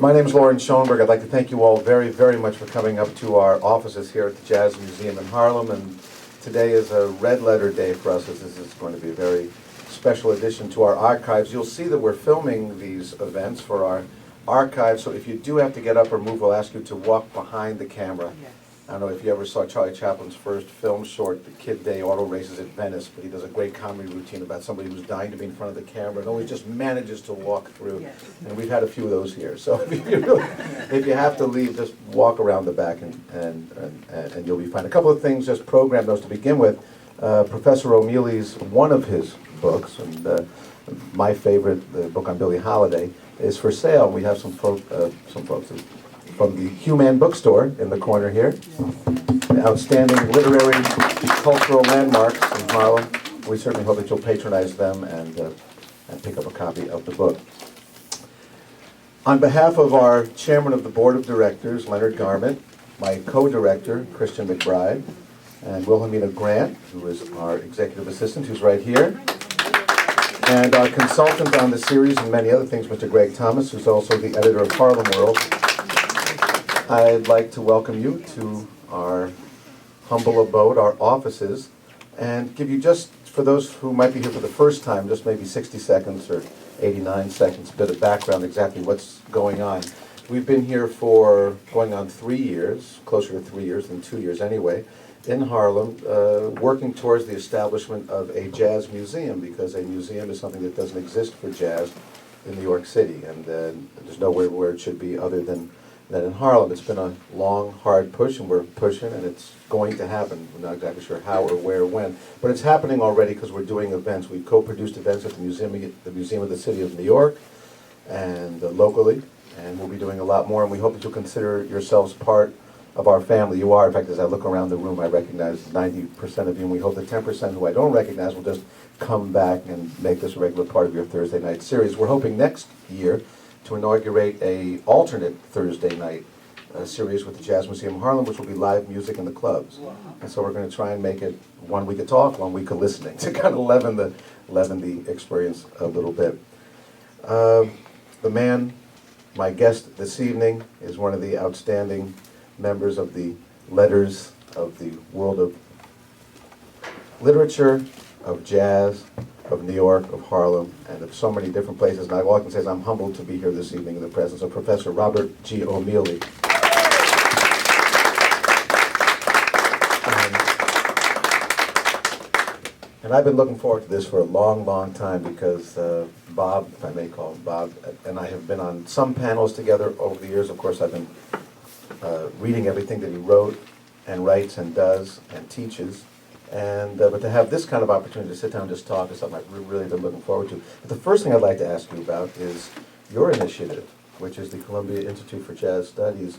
My name is Loren Schoenberg. I'd like to thank you all very, very much for coming up to our offices here at the Jazz Museum in Harlem. And today is a red letter day for us, as this is going to be a very special addition to our archives. You'll see that we're filming these events for our archives, so if you do have to get up or move, we'll ask you to walk behind the camera. Yes. I don't know if you ever saw Charlie Chaplin's first film short, The Kid Day Auto Races at Venice, but he does a great comedy routine about somebody who's dying to be in front of the camera and always just manages to walk through. Yes. And we've had a few of those here. So if you have to leave, just walk around the back and you'll be fine. A couple of things, just program those to begin with. Professor O'Mealy's, one of his books, and my favorite, the book on Billie Holiday, is for sale. We have some folks from the Human Bookstore in the corner here. Outstanding literary, cultural landmarks in Harlem. We certainly hope that you'll patronize them and pick up a copy of the book. On behalf of our chairman of the board of directors, Leonard Garment, my co-director, Christian McBride, and Wilhelmina Grant, who is our executive assistant, who's right here, and our consultant on the series and many other things, Mr. Greg Thomas, who's also the editor of Harlem World, I'd like to welcome you to our humble abode, our offices, and give you, just for those who might be here for the first time, just maybe 60 seconds or 89 seconds, a bit of background, exactly what's going on. We've been here for going on 3 years, closer to 3 years than 2 years anyway, in Harlem, working towards the establishment of a jazz museum, because a museum is something that doesn't exist for jazz in New York City, and there's nowhere where it should be other than in Harlem. It's been a long, hard push, and we're pushing, and it's going to happen. We're not exactly sure how or where or when, but it's happening already because we're doing events. We've co-produced events at the Museum of the City of New York, and locally, and we'll be doing a lot more, and we hope that you'll consider yourselves part of our family. You are. In fact, as I look around the room, I recognize 90% of you, and we hope the 10% who I don't recognize will just come back and make this a regular part of your Thursday night series. We're hoping next year to inaugurate a alternate Thursday night series with the Jazz Museum of Harlem, which will be live music in the clubs. And so we're going to try and make it 1 week of talk, 1 week of listening, to kind of leaven the experience a little bit. The man, my guest this evening, is one of the outstanding members of the letters of the world of literature, of jazz, of New York, of Harlem, and of so many different places. And all I can say is I'm humbled to be here this evening in the presence of Professor Robert G. O'Mealy. And I've been looking forward to this for a long, long time because Bob, if I may call him Bob, and I have been on some panels together over the years. Of course, I've been reading everything that he wrote and writes and does and teaches. And but to have this kind of opportunity to sit down and just talk is something I've really been looking forward to. But the first thing I'd like to ask you about is your initiative, which is the Columbia Institute for Jazz Studies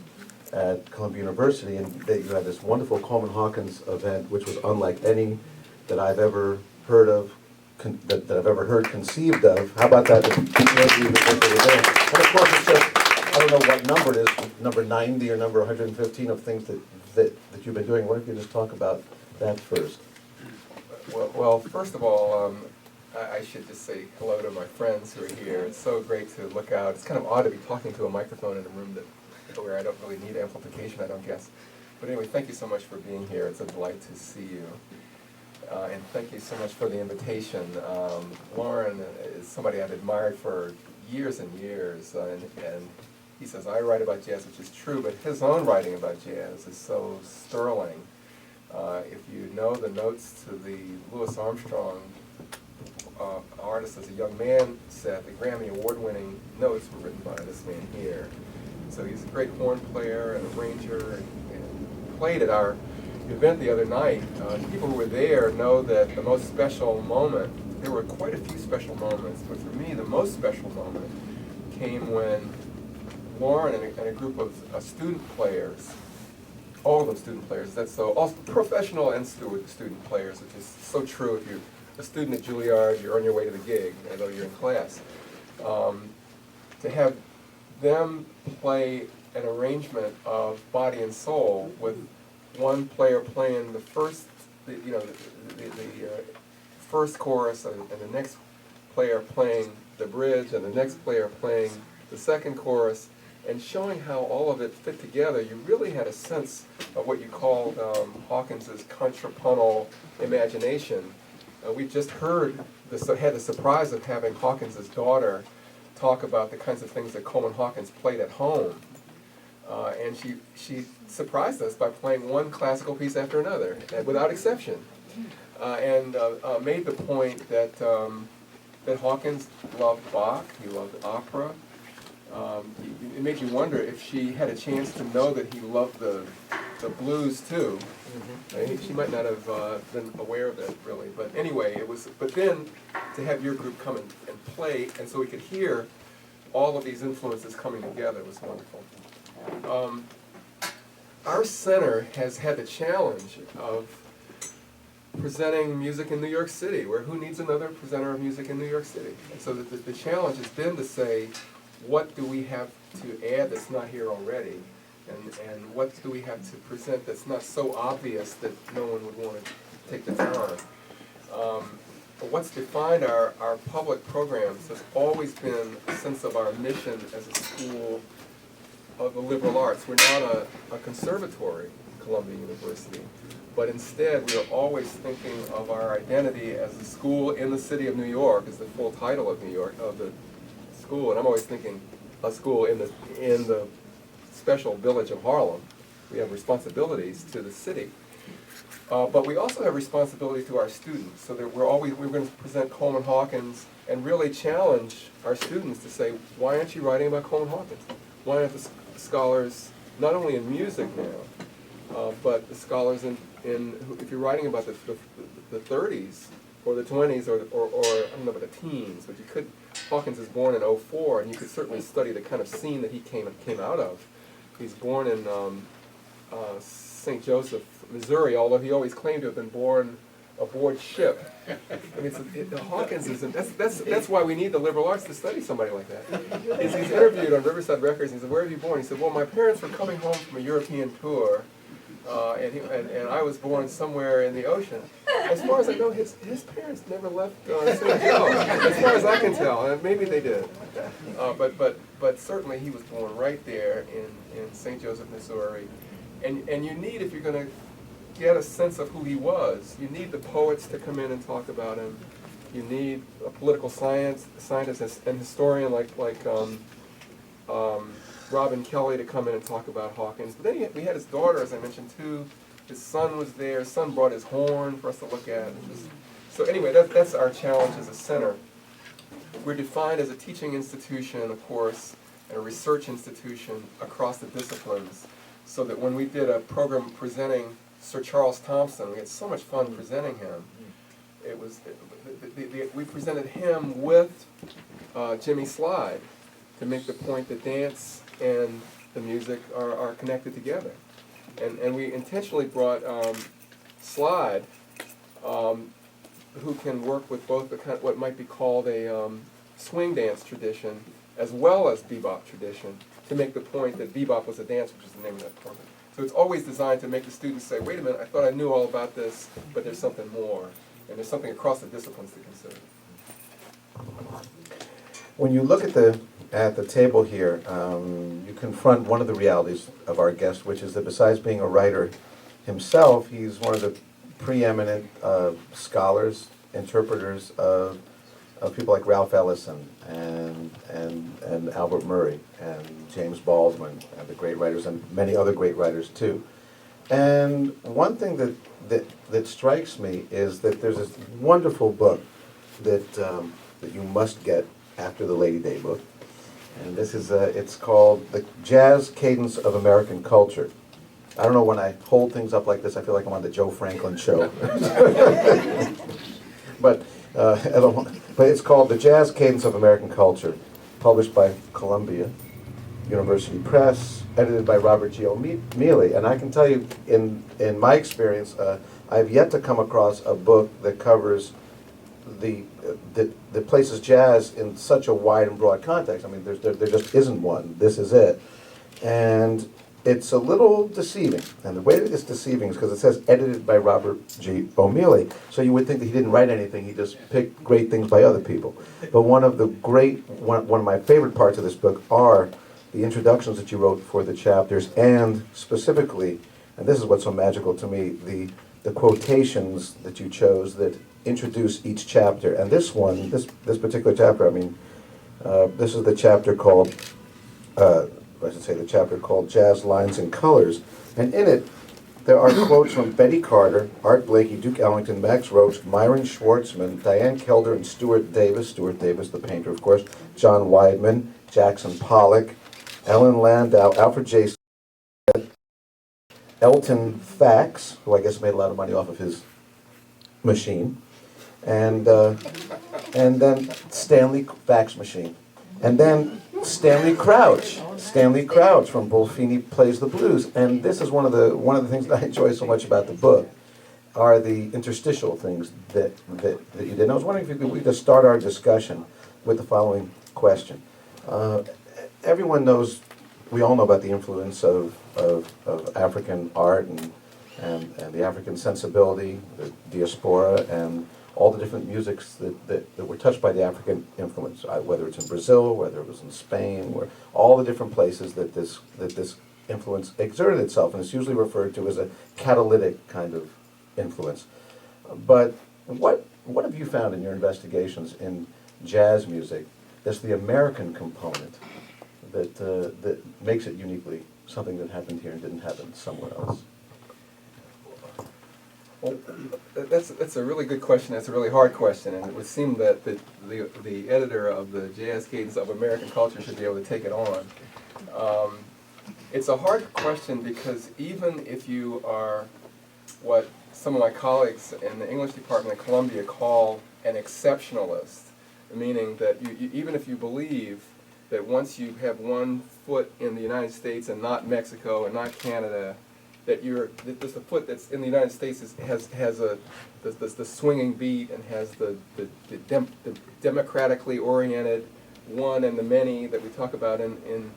at Columbia University, and that you had this wonderful Coleman Hawkins event, which was unlike any that I've ever heard of, that I've ever heard conceived of. How about that? And of course, it's just, I don't know what number it is, number 90 or number 115 of things that you've been doing. Why don't you just talk about that first? Well, first of all, I should just say hello to my friends who are here. It's so great to look out. It's kind of odd to be talking to a microphone in a room where I don't really need amplification, I don't guess. But anyway, thank you so much for being here. It's a delight to see you. And thank you so much for the invitation. Loren is somebody I've admired for years and years, and he says, I write about jazz, which is true, but his own writing about jazz is so sterling. If you know the notes to the Louis Armstrong artist as a young man set, the Grammy Award-winning notes were written by this man here. So he's a great horn player and arranger, and played at our event the other night. People who were there know that the most special moment, there were quite a few special moments, but for me the most special moment came when Loren and a group of student players, all of them student players, that's so, also professional and student players, which is so true. If you're a student at Juilliard, you're on your way to the gig, although you're in class. To have them play an arrangement of Body and Soul with one player playing the first, the first chorus, and the next player playing the bridge, and the next player playing the second chorus, and showing how all of it fit together, you really had a sense of what you called Hawkins's contrapuntal imagination. We just heard, had the surprise of having Hawkins's daughter talk about the kinds of things that Coleman Hawkins played at home. And she surprised us by playing one classical piece after another, without exception. And made the point that, that Hawkins loved Bach, he loved opera. It made you wonder if she had a chance to know that he loved the blues too. She might not have been aware of that really, but anyway, it was. But then to have your group come and play, and so we could hear all of these influences coming together was wonderful. Our center has had the challenge of presenting music in New York City, where who needs another presenter of music in New York City? And so the challenge has been to say, what do we have to add that's not here already? And what do we have to present that's not so obvious that no one would want to take the time? But what's defined our public programs has always been a sense of our mission as a school of the liberal arts. We're not a conservatory, Columbia University, but instead we are always thinking of our identity as a school in the city of New York, is the full title of New York, of the school, and I'm always thinking a school in the special village of Harlem. We have responsibilities to the city. But we also have responsibility to our students, so that we're going to present Coleman Hawkins and really challenge our students to say, why aren't you writing about Coleman Hawkins? Why aren't the scholars, not only in music now, but the scholars if you're writing about the 30s, or the 20s, or I don't know about the teens, but Hawkins is born in '04, and you could certainly study the kind of scene that he came out of. He's born in St. Joseph, Missouri, although he always claimed to have been born aboard ship. I mean, Hawkins is, that's why we need the liberal arts to study somebody like that. He's interviewed on Riverside Records, and he said, where were you born? He said, well, my parents were coming home from a European tour, and I was born somewhere in the ocean. As far as I know, his parents never left St. Joe, as far as I can tell, and maybe they did. But certainly he was born right there in St. Joseph, Missouri. And you need, if you're going to get a sense of who he was, you need the poets to come in and talk about him. You need a political scientist and historian like Robin Kelly to come in and talk about Hawkins. But then we had his daughter, as I mentioned, too. His son was there. His son brought his horn for us to look at. So anyway, that's our challenge as a center. We're defined as a teaching institution, of course, and a research institution across the disciplines, so that when we did a program presenting Sir Charles Thompson, we had so much fun presenting him. We presented him with Jimmy Slide to make the point that dance and the music are connected together. And we intentionally brought Slide, who can work with both the what might be called a swing dance tradition as well as bebop tradition, to make the point that bebop was a dance, which is the name of that program. So it's always designed to make the students say, wait a minute, I thought I knew all about this, but there's something more, and there's something across the disciplines to consider. When you look at the table here, you confront one of the realities of our guest, which is that besides being a writer himself, he's one of the preeminent scholars, interpreters of people like Ralph Ellison and Albert Murray and James Baldwin and the great writers, and many other great writers too. And one thing that strikes me is that there's this wonderful book that you must get after the Lady Day book. And this is it's called The Jazz Cadence of American Culture. I don't know, when I hold things up like this, I feel like I'm on the Joe Franklin show. But it's called The Jazz Cadence of American Culture, published by Columbia University Press, edited by Robert G. O'Mealy. And I can tell you, in my experience, I've yet to come across a book that covers that places jazz in such a wide and broad context. I mean, there just isn't one. This is it. And it's a little deceiving. And the way that it's deceiving is because it says edited by Robert G. O'Mealy. So you would think that he didn't write anything, he just picked great things by other people. But one of my favorite parts of this book are the introductions that you wrote for the chapters, and specifically, and this is what's so magical to me, the quotations that you chose that introduce each chapter. And this one, this particular chapter, I mean, this is the chapter called, I should say the chapter called Jazz Lines and Colors. And in it, there are quotes from Betty Carter, Art Blakey, Duke Ellington, Max Roach, Myron Schwartzman, Diane Kelder, and Stuart Davis, the painter, of course, John Weidman, Jackson Pollock, Ellen Landau, Alfred J. Smith, Elton Fax, who I guess made a lot of money off of his machine, and then Stanley Fax Machine, and then Stanley Crouch from Bullfini Plays the Blues. And this is one of the things that I enjoy so much about the book, are the interstitial things that you did. And I was wondering if we could just start our discussion with the following question. Everyone knows, we all know about the influence of African art and the African sensibility, the diaspora, and all the different musics that were touched by the African influence, whether it's in Brazil, whether it was in Spain, where all the different places that this influence exerted itself, and it's usually referred to as a catalytic kind of influence. But what have you found in your investigations in jazz music that's the American component that makes it uniquely something that happened here and didn't happen somewhere else? Well, that's a really good question. That's a really hard question, and it would seem that the editor of the Jazz Cadence of American Culture should be able to take it on. It's a hard question because even if you are what some of my colleagues in the English department at Columbia call an exceptionalist, meaning that even if you believe that once you have one foot in the United States and not Mexico and not Canada, that the foot that's in the United States has the swinging beat and has the democratically oriented one and the many that we talk about in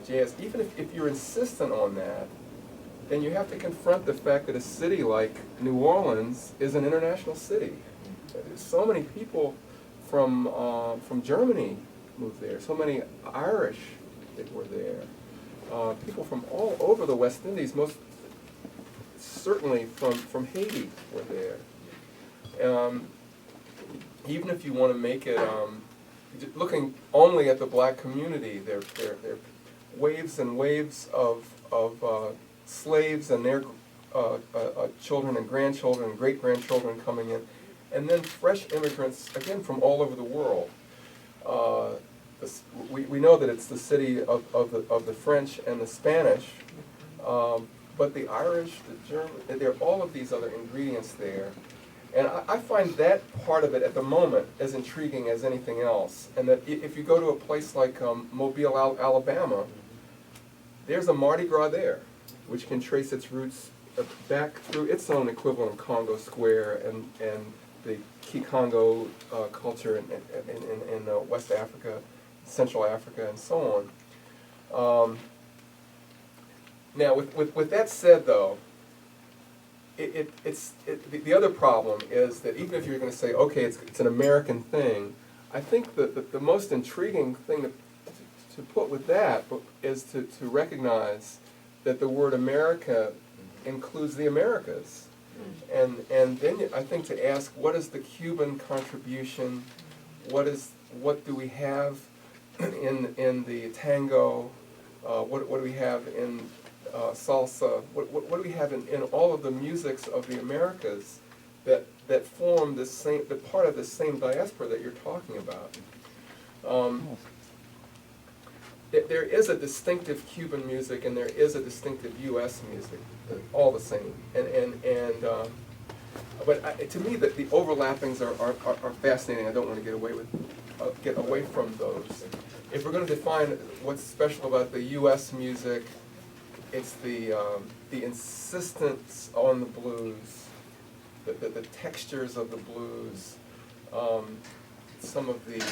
jazz. Even if you're insistent on that, then you have to confront the fact that a city like New Orleans is an international city. There's so many people from Germany moved there. So many Irish that were there. People from all over the West Indies, most certainly from Haiti, were there. Even if you want to make it looking only at the black community, there are waves and waves of slaves and their children and grandchildren and great-grandchildren coming in, and then fresh immigrants, again, from all over the world. We know that it's the city of the French and the Spanish, but the Irish, the German, there are all of these other ingredients there. And I find that part of it at the moment as intriguing as anything else. And that if you go to a place like Mobile, Alabama, there's a Mardi Gras there, which can trace its roots back through its own equivalent of Congo Square and the Kikongo culture in West Africa, Central Africa, and so on. Now, with that said, though, the other problem is that even if you're going to say, okay, it's an American thing, I think that the most intriguing thing to put with that is to recognize that the word America includes the Americas. And then I think to ask, what is the Cuban contribution? What do we have in the tango? What do we have in salsa? What do we have in all of the musics of the Americas that form the part of the same diaspora that you're talking about? There is a distinctive Cuban music and there is a distinctive U.S. music, all the same. But to me, the overlappings are fascinating. I don't want to get away from those. If we're going to define what's special about the U.S. music, it's the insistence on the blues, the textures of the blues, some of the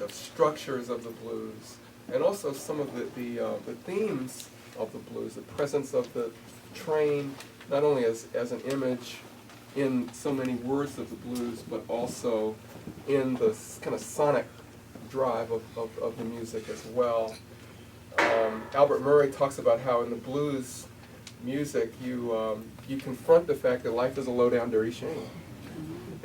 structures of the blues, and also some of the themes of the blues, the presence of the train, not only as an image in so many words of the blues, but also in the kind of sonic drive of the music as well. Albert Murray talks about how in the blues music you confront the fact that life is a low down dirty shame.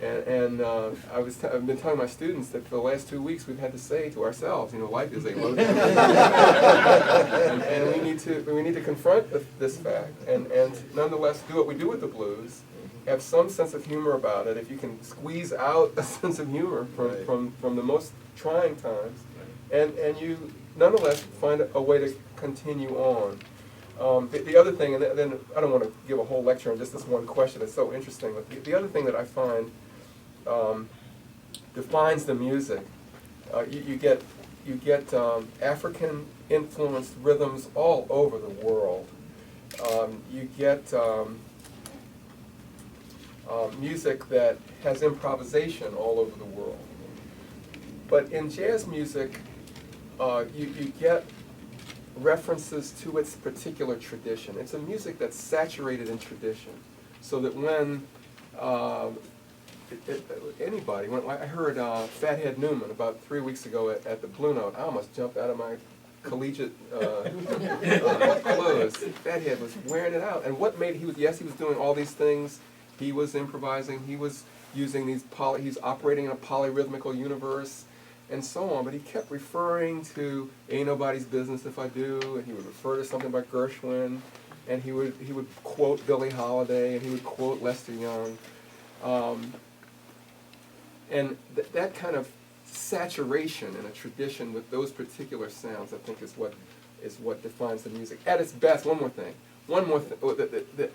And I've been telling my students that for the last 2 weeks we've had to say to ourselves, life is a low down dirty shame. and we need to confront this fact and nonetheless do what we do with the blues. Have some sense of humor about it. If you can squeeze out a sense of humor from the most trying times, and you nonetheless find a way to continue on. The other thing, and then I don't want to give a whole lecture on just this one question, it's so interesting, but the other thing that I find defines the music, you get African influenced rhythms all over the world. You get music that has improvisation all over the world. But in jazz music, you get references to its particular tradition. It's a music that's saturated in tradition, so that when I heard Fathead Newman about 3 weeks ago at the Blue Note, I almost jumped out of my collegiate clothes. Fathead was wearing it out, and what made he was doing all these things. He was improvising. He was using these he's operating in a polyrhythmical universe, and so on. But he kept referring to "Ain't Nobody's Business If I Do," and he would refer to something by Gershwin, and he would quote Billie Holiday, and he would quote Lester Young, and that kind of saturation in a tradition with those particular sounds, I think, is what defines the music at its best. One more thing.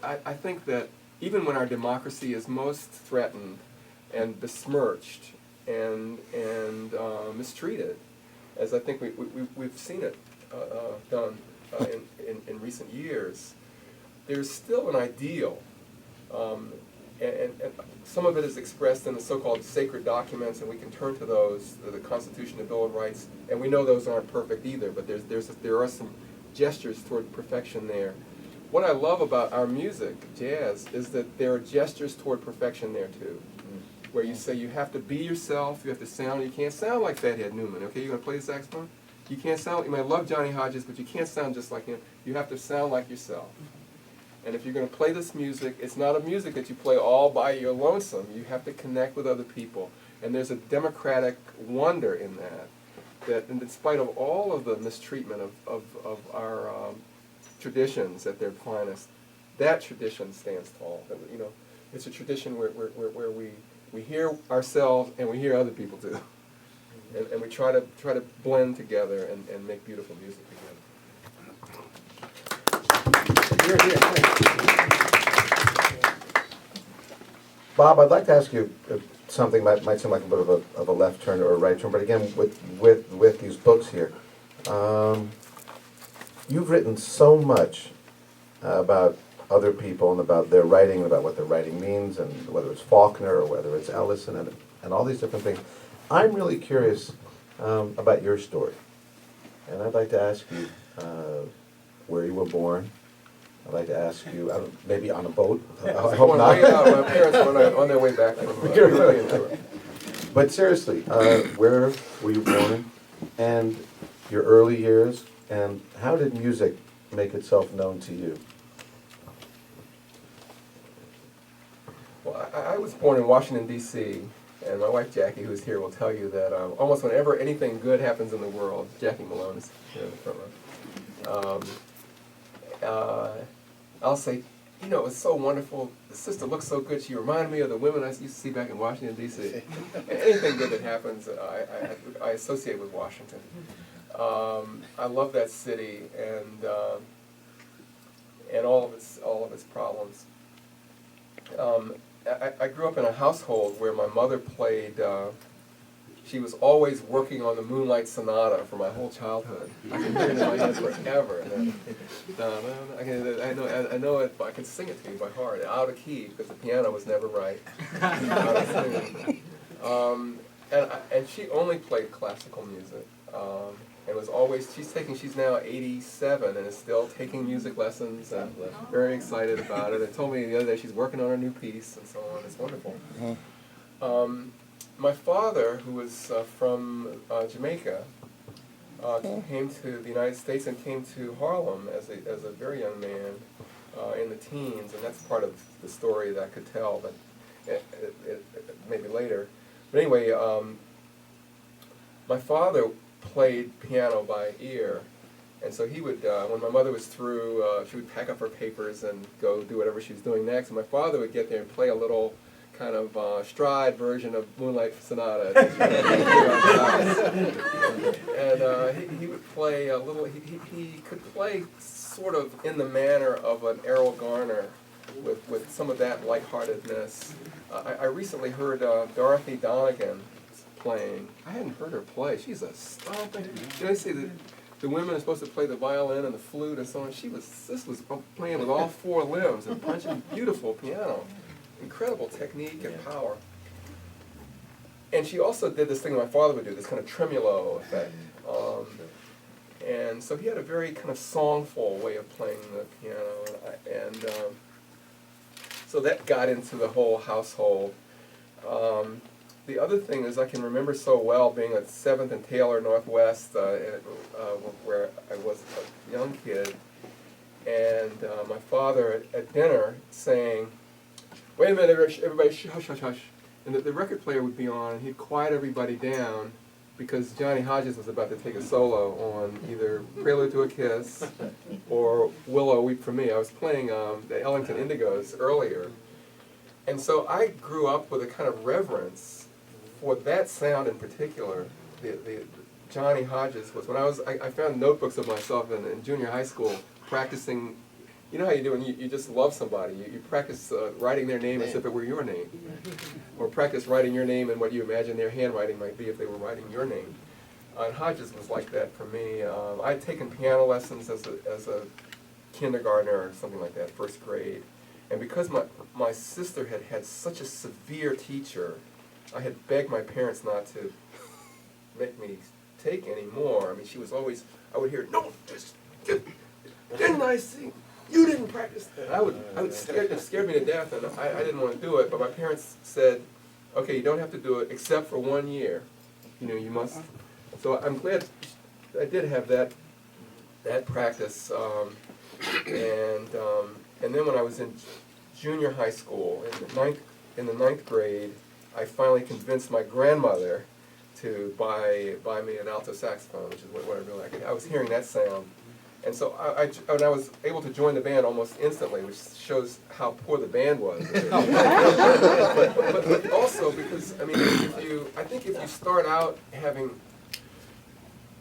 I think that even when our democracy is most threatened and besmirched and mistreated, as I think we've seen it done in recent years, there's still an ideal, and some of it is expressed in the so-called sacred documents, and we can turn to those, the Constitution, the Bill of Rights, and we know those aren't perfect either, but there are some gestures toward perfection there. What I love about our music, jazz, is that there are gestures toward perfection there too, where you say you have to be yourself, you have to sound, you can't sound like Fathead Newman, okay? You want to play the saxophone? You can't sound, you might love Johnny Hodges, but you can't sound just like him. You have to sound like yourself. And if you're going to play this music, it's not a music that you play all by your lonesome. You have to connect with other people. And there's a democratic wonder in that in spite of all of the mistreatment of our traditions at their finest, that tradition stands tall. It's a tradition where we hear ourselves and we hear other people too, and we try to blend together and make beautiful music together. Bob, I'd like to ask you something that might seem like a bit of a left turn or a right turn, but again, with these books here, you've written so much about other people and about their writing and about what their writing means, and whether it's Faulkner or whether it's Ellison and all these different things. I'm really curious about your story, and I'd like to ask you where you were born. I'd like to ask you, maybe on a boat. I hope not. My parents were on their way back from But seriously, where were you born, and your early years, and how did music make itself known to you? Well, I was born in Washington, D.C., and my wife Jackie, who's here, will tell you that almost whenever anything good happens in the world, Jackie Malone is here in the front row. I'll say, it was so wonderful. The sister looks so good. She reminded me of the women I used to see back in Washington, D.C. Anything good that happens, I associate with Washington. I love that city and all of its problems. I grew up in a household where my mother played. She was always working on the Moonlight Sonata for my whole childhood. I can hear it in my head forever. I know it. I can sing it to you by heart, out of key, because the piano was never right. And she only played classical music. And was always, she's now 87 and is still taking music lessons and very excited about it. And told me the other day she's working on a new piece and so on. It's wonderful. My father, who was from Jamaica, came to the United States and came to Harlem as a very young man in the teens, and that's part of the story that I could tell, but maybe later. But anyway, my father played piano by ear, and so he would, when my mother was through, she would pack up her papers and go do whatever she was doing next, and my father would get there and play a little kind of stride version of Moonlight Sonata. And he would play a little, he could play sort of in the manner of an Errol Garner with some of that lightheartedness. I recently heard Dorothy Donegan playing. I hadn't heard her play. She's a stomping. You know, you see the women are supposed to play the violin and the flute and so on. This was playing with all four limbs and punching beautiful piano. Incredible technique and power. And she also did this thing that my father would do, this kind of tremolo effect. And so he had a very kind of songful way of playing the piano. So that got into the whole household. The other thing is I can remember so well being at 7th and Taylor Northwest, where I was a young kid, and my father at dinner saying, "Wait a minute, everybody, hush, hush, hush." And the record player would be on, and he'd quiet everybody down because Johnny Hodges was about to take a solo on either Prelude to a Kiss or Willow, Weep for Me. I was playing the Ellington Indigos earlier. And so I grew up with a kind of reverence for that sound in particular. The Johnny Hodges was, when I found notebooks of myself in junior high school practicing. You know how you do when you just love somebody. You practice writing their name as if it were your name. Or practice writing your name and what you imagine their handwriting might be if they were writing your name. And Hodges was like that for me. I'd taken piano lessons as a kindergartner or something like that, first grade. And because my sister had such a severe teacher, I had begged my parents not to make me take any more. I mean, she was always, I would hear, "No, just, didn't I sing? You didn't practice that." It scared me to death, and I didn't want to do it. But my parents said, "Okay, you don't have to do it except for 1 year. You know, you must." So I'm glad I did have that practice. And then when I was in junior high school, in the ninth grade, I finally convinced my grandmother to buy me an alto saxophone, which is what I really liked. I was hearing that sound. And so I was able to join the band almost instantly, which shows how poor the band was. but also because, I mean, I think if you start out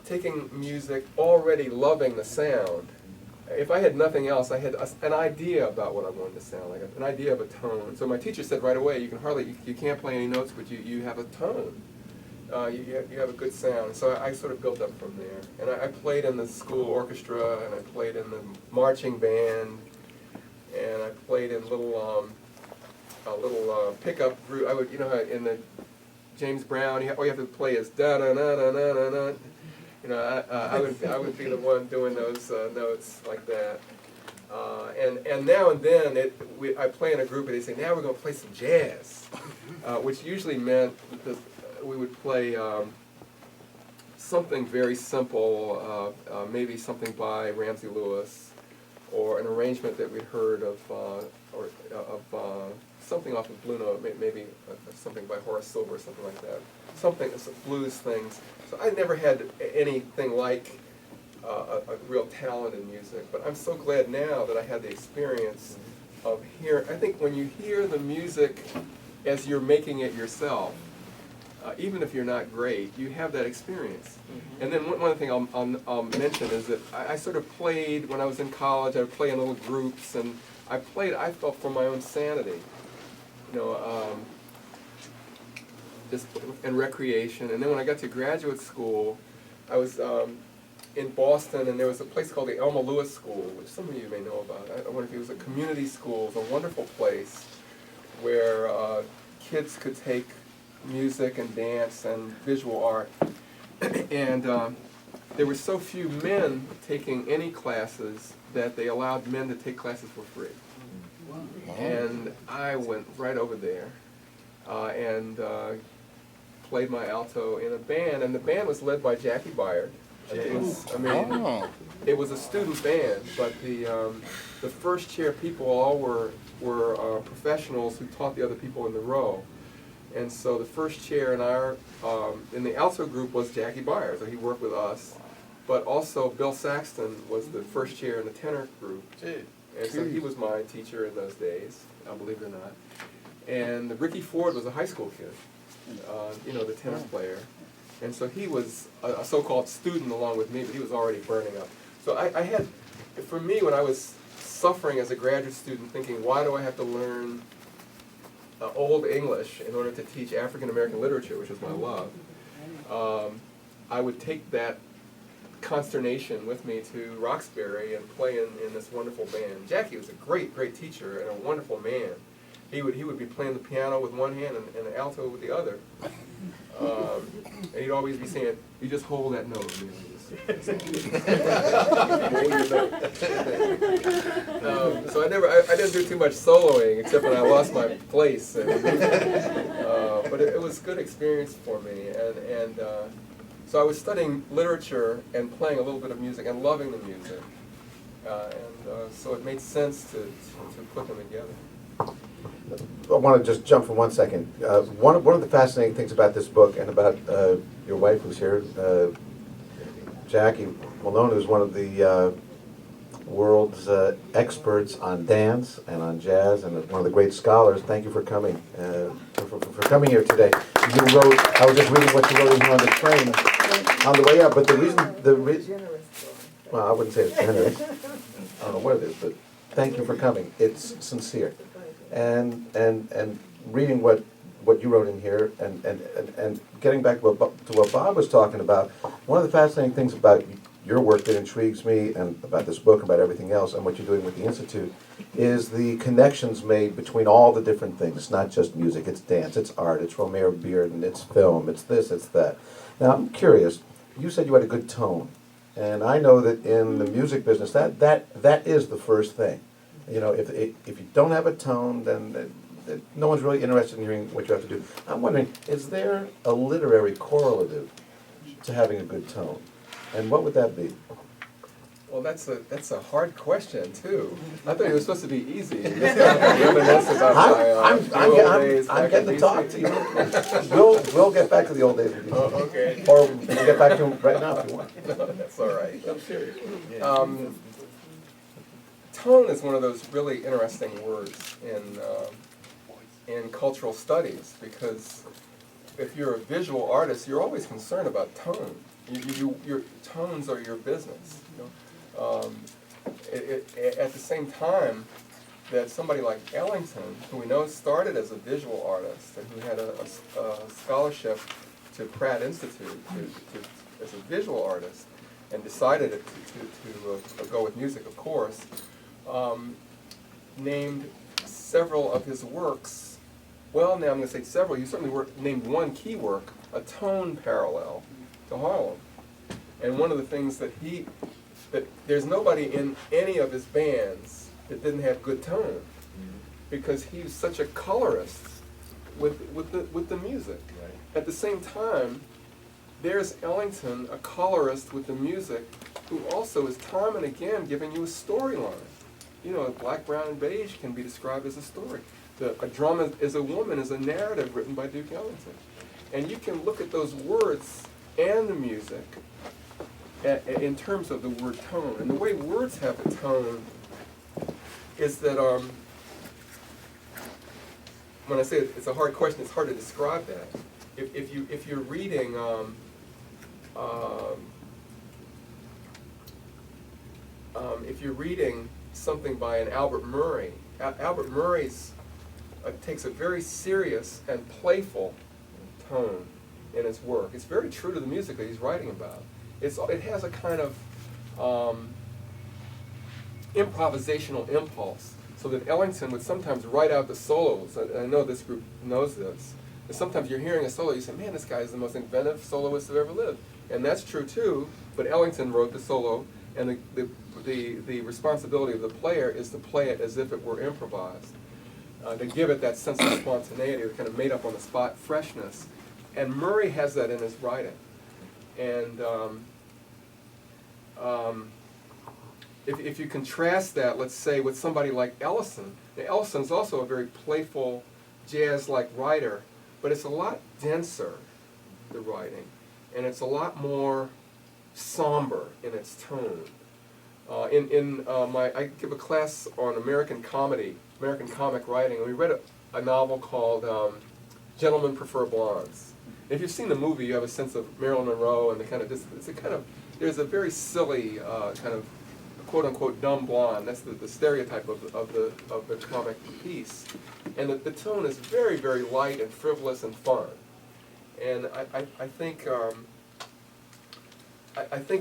taking music, already loving the sound, if I had nothing else, I had an idea about what I wanted to sound like, an idea of a tone. So my teacher said right away, you can't play any notes, but you have a tone. You have a good sound. So I sort of built up from there. And I played in the school orchestra, and I played in the marching band, and I played in little pickup group. I would, you know, in the James Brown, all you have to play is da da da da da da da. You know, I would be the one doing those notes like that. And now and then I play in a group, and they say, "Now we're going to play some jazz," which usually meant that we would play something very simple, maybe something by Ramsey Lewis, or an arrangement that we'd heard of something off of Blue Note, maybe something by Horace Silver, or something like that. Some blues things. So I never had anything like a real talent in music, but I'm so glad now that I had the experience of hearing. I think when you hear the music as you're making it yourself, even if you're not great, you have that experience. And then one other thing I'll mention is that I sort of played, when I was in college, I would play in little groups, and I felt for my own sanity, you know, just in recreation. And then when I got to graduate school, I was in Boston, and there was a place called the Elma Lewis School, which some of you may know about. I wonder if it was a community school. It was a wonderful place where kids could take music and dance and visual art. And there were so few men taking any classes that they allowed men to take classes for free. Wow. And I went right over there and played my alto in a band, and the band was led by Jackie Byard, It was a student band, but the first chair people all were professionals who taught the other people in the row. And so the first chair in the alto group was Jackie Byers, so he worked with us. But also Bill Saxton was the first chair in the tenor group. And so he was my teacher in those days, believe it or not. And Ricky Ford was a high school kid, the tenor player. And so he was a so-called student along with me, but he was already burning up. So I had, for me, when I was suffering as a graduate student, thinking, why do I have to learn Old English in order to teach African American literature, which is my love, I would take that consternation with me to Roxbury and play in this wonderful band. Jackie was a great, great teacher and a wonderful man. He would be playing the piano with one hand and the alto with the other. And he'd always be saying, "You just hold that note." So I didn't do too much soloing except when I lost my place. But it was a good experience for me. And so I was studying literature and playing a little bit of music and loving the music. So it made sense to put them together. I want to just jump for 1 second. One of the fascinating things about this book and about your wife who's here, Jackie Malone, who's one of the world's experts on dance and on jazz and one of the great scholars. Thank you for coming, for coming here today. You wrote, I was just reading what you wrote in here on the train on the way up, but the reason, well, I wouldn't say it's generous. I don't know what it is, but thank you for coming. It's sincere. And reading what you wrote in here and getting back to what Bob was talking about, one of the fascinating things about your work that intrigues me and about this book, about everything else, and what you're doing with the Institute, is the connections made between all the different things. It's not just music, it's dance, it's art, it's Romare Bearden, it's film, it's this, it's that. Now I'm curious, you said you had a good tone, and I know that in the music business, that is the first thing. If you don't have a tone, then no one's really interested in hearing what you have to do. I'm wondering, is there a literary correlative to having a good tone? And what would that be? Well, that's a hard question too. I thought it was supposed to be easy. Just kind of reminisce about I'm getting to talk to you. We'll get back to the old days with you. Oh, okay. Or we'll get back to them right now if you want. No, that's all right. I'm serious. Tone is one of those really interesting words in cultural studies, because if you're a visual artist, you're always concerned about tone. Your tones are your business. At the same time that somebody like Ellington, who we know started as a visual artist and who had a scholarship to Pratt Institute as a visual artist, and decided to go with music, of course, named several of his works, well, now I'm going to say several, he certainly named one key work, a tone parallel to Harlem. And one of the things that there's nobody in any of his bands that didn't have good tone, because he was such a colorist with the music. Right. At the same time, there's Ellington, a colorist with the music, who also is time and again giving you a storyline. Black, Brown, and Beige can be described as a story. A Drum is a Woman is a narrative written by Duke Ellington. And you can look at those words and the music in terms of the word tone. And the way words have a tone is that, when I say it's a hard question, it's hard to describe that. If you're reading something by an Albert Murray, Albert Murray's takes a very serious and playful tone in his work. It's very true to the music that he's writing about. It has a kind of improvisational impulse, so that Ellington would sometimes write out the solos. I know this group knows this. And sometimes you're hearing a solo, you say, man, this guy is the most inventive soloist that ever lived. And that's true too, but Ellington wrote the solo, and the responsibility of the player is to play it as if it were improvised, to give it that sense of spontaneity, the kind of made-up-on-the-spot freshness. And Murray has that in his writing. And if you contrast that, let's say, with somebody like Ellison. Now, Ellison's also a very playful, jazz-like writer, but it's a lot denser, the writing, and it's a lot more somber in its tone. I give a class on American comedy, American comic writing, and we read a novel called Gentlemen Prefer Blondes. If you've seen the movie, you have a sense of Marilyn Monroe and there's a very silly kind of quote-unquote dumb blonde. That's the stereotype of the comic piece, and the tone is very, very light and frivolous and fun. And I think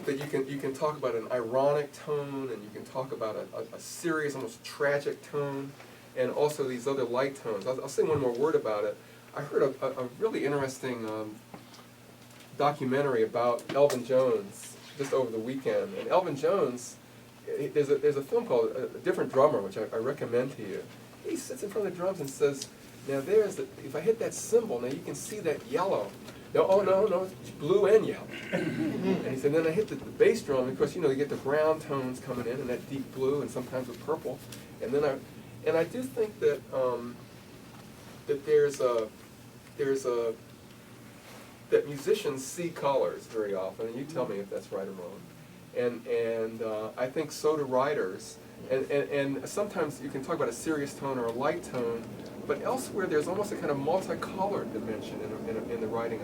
that you can talk about an ironic tone, and you can talk about a serious, almost tragic tone, and also these other light tones. I'll say one more word about it. I heard a really interesting documentary about Elvin Jones just over the weekend. And Elvin Jones, there's a film called A Different Drummer, which I recommend to you. He sits in front of the drums and says, now if I hit that cymbal, now you can see that yellow. No, oh no, it's blue and yellow. And he said, then I hit the bass drum, and of course, you get the brown tones coming in, and that deep blue, and sometimes with purple. And I do think that that musicians see colors very often, and you tell me if that's right or wrong. And I think so do writers. And sometimes you can talk about a serious tone or a light tone, but elsewhere there's almost a kind of multicolored dimension in the writing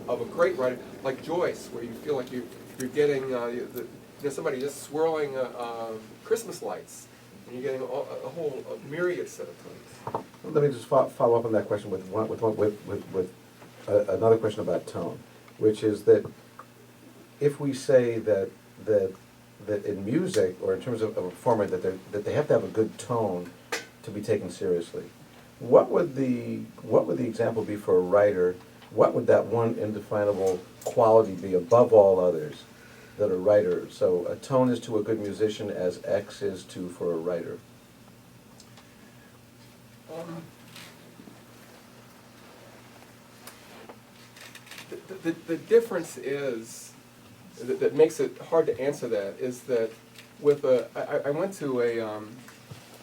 of a great writer, like Joyce, where you feel like you're getting somebody just swirling Christmas lights, and you're getting a myriad set of tones. Let me just follow up on that question with another question about tone, which is that if we say that in music, or in terms of a performer, that they have to have a good tone to be taken seriously, what would the example be for a writer? What would that one indefinable quality be above all others that a writer? So a tone is to a good musician as X is to for a writer. The difference is that makes it hard to answer that is that I went to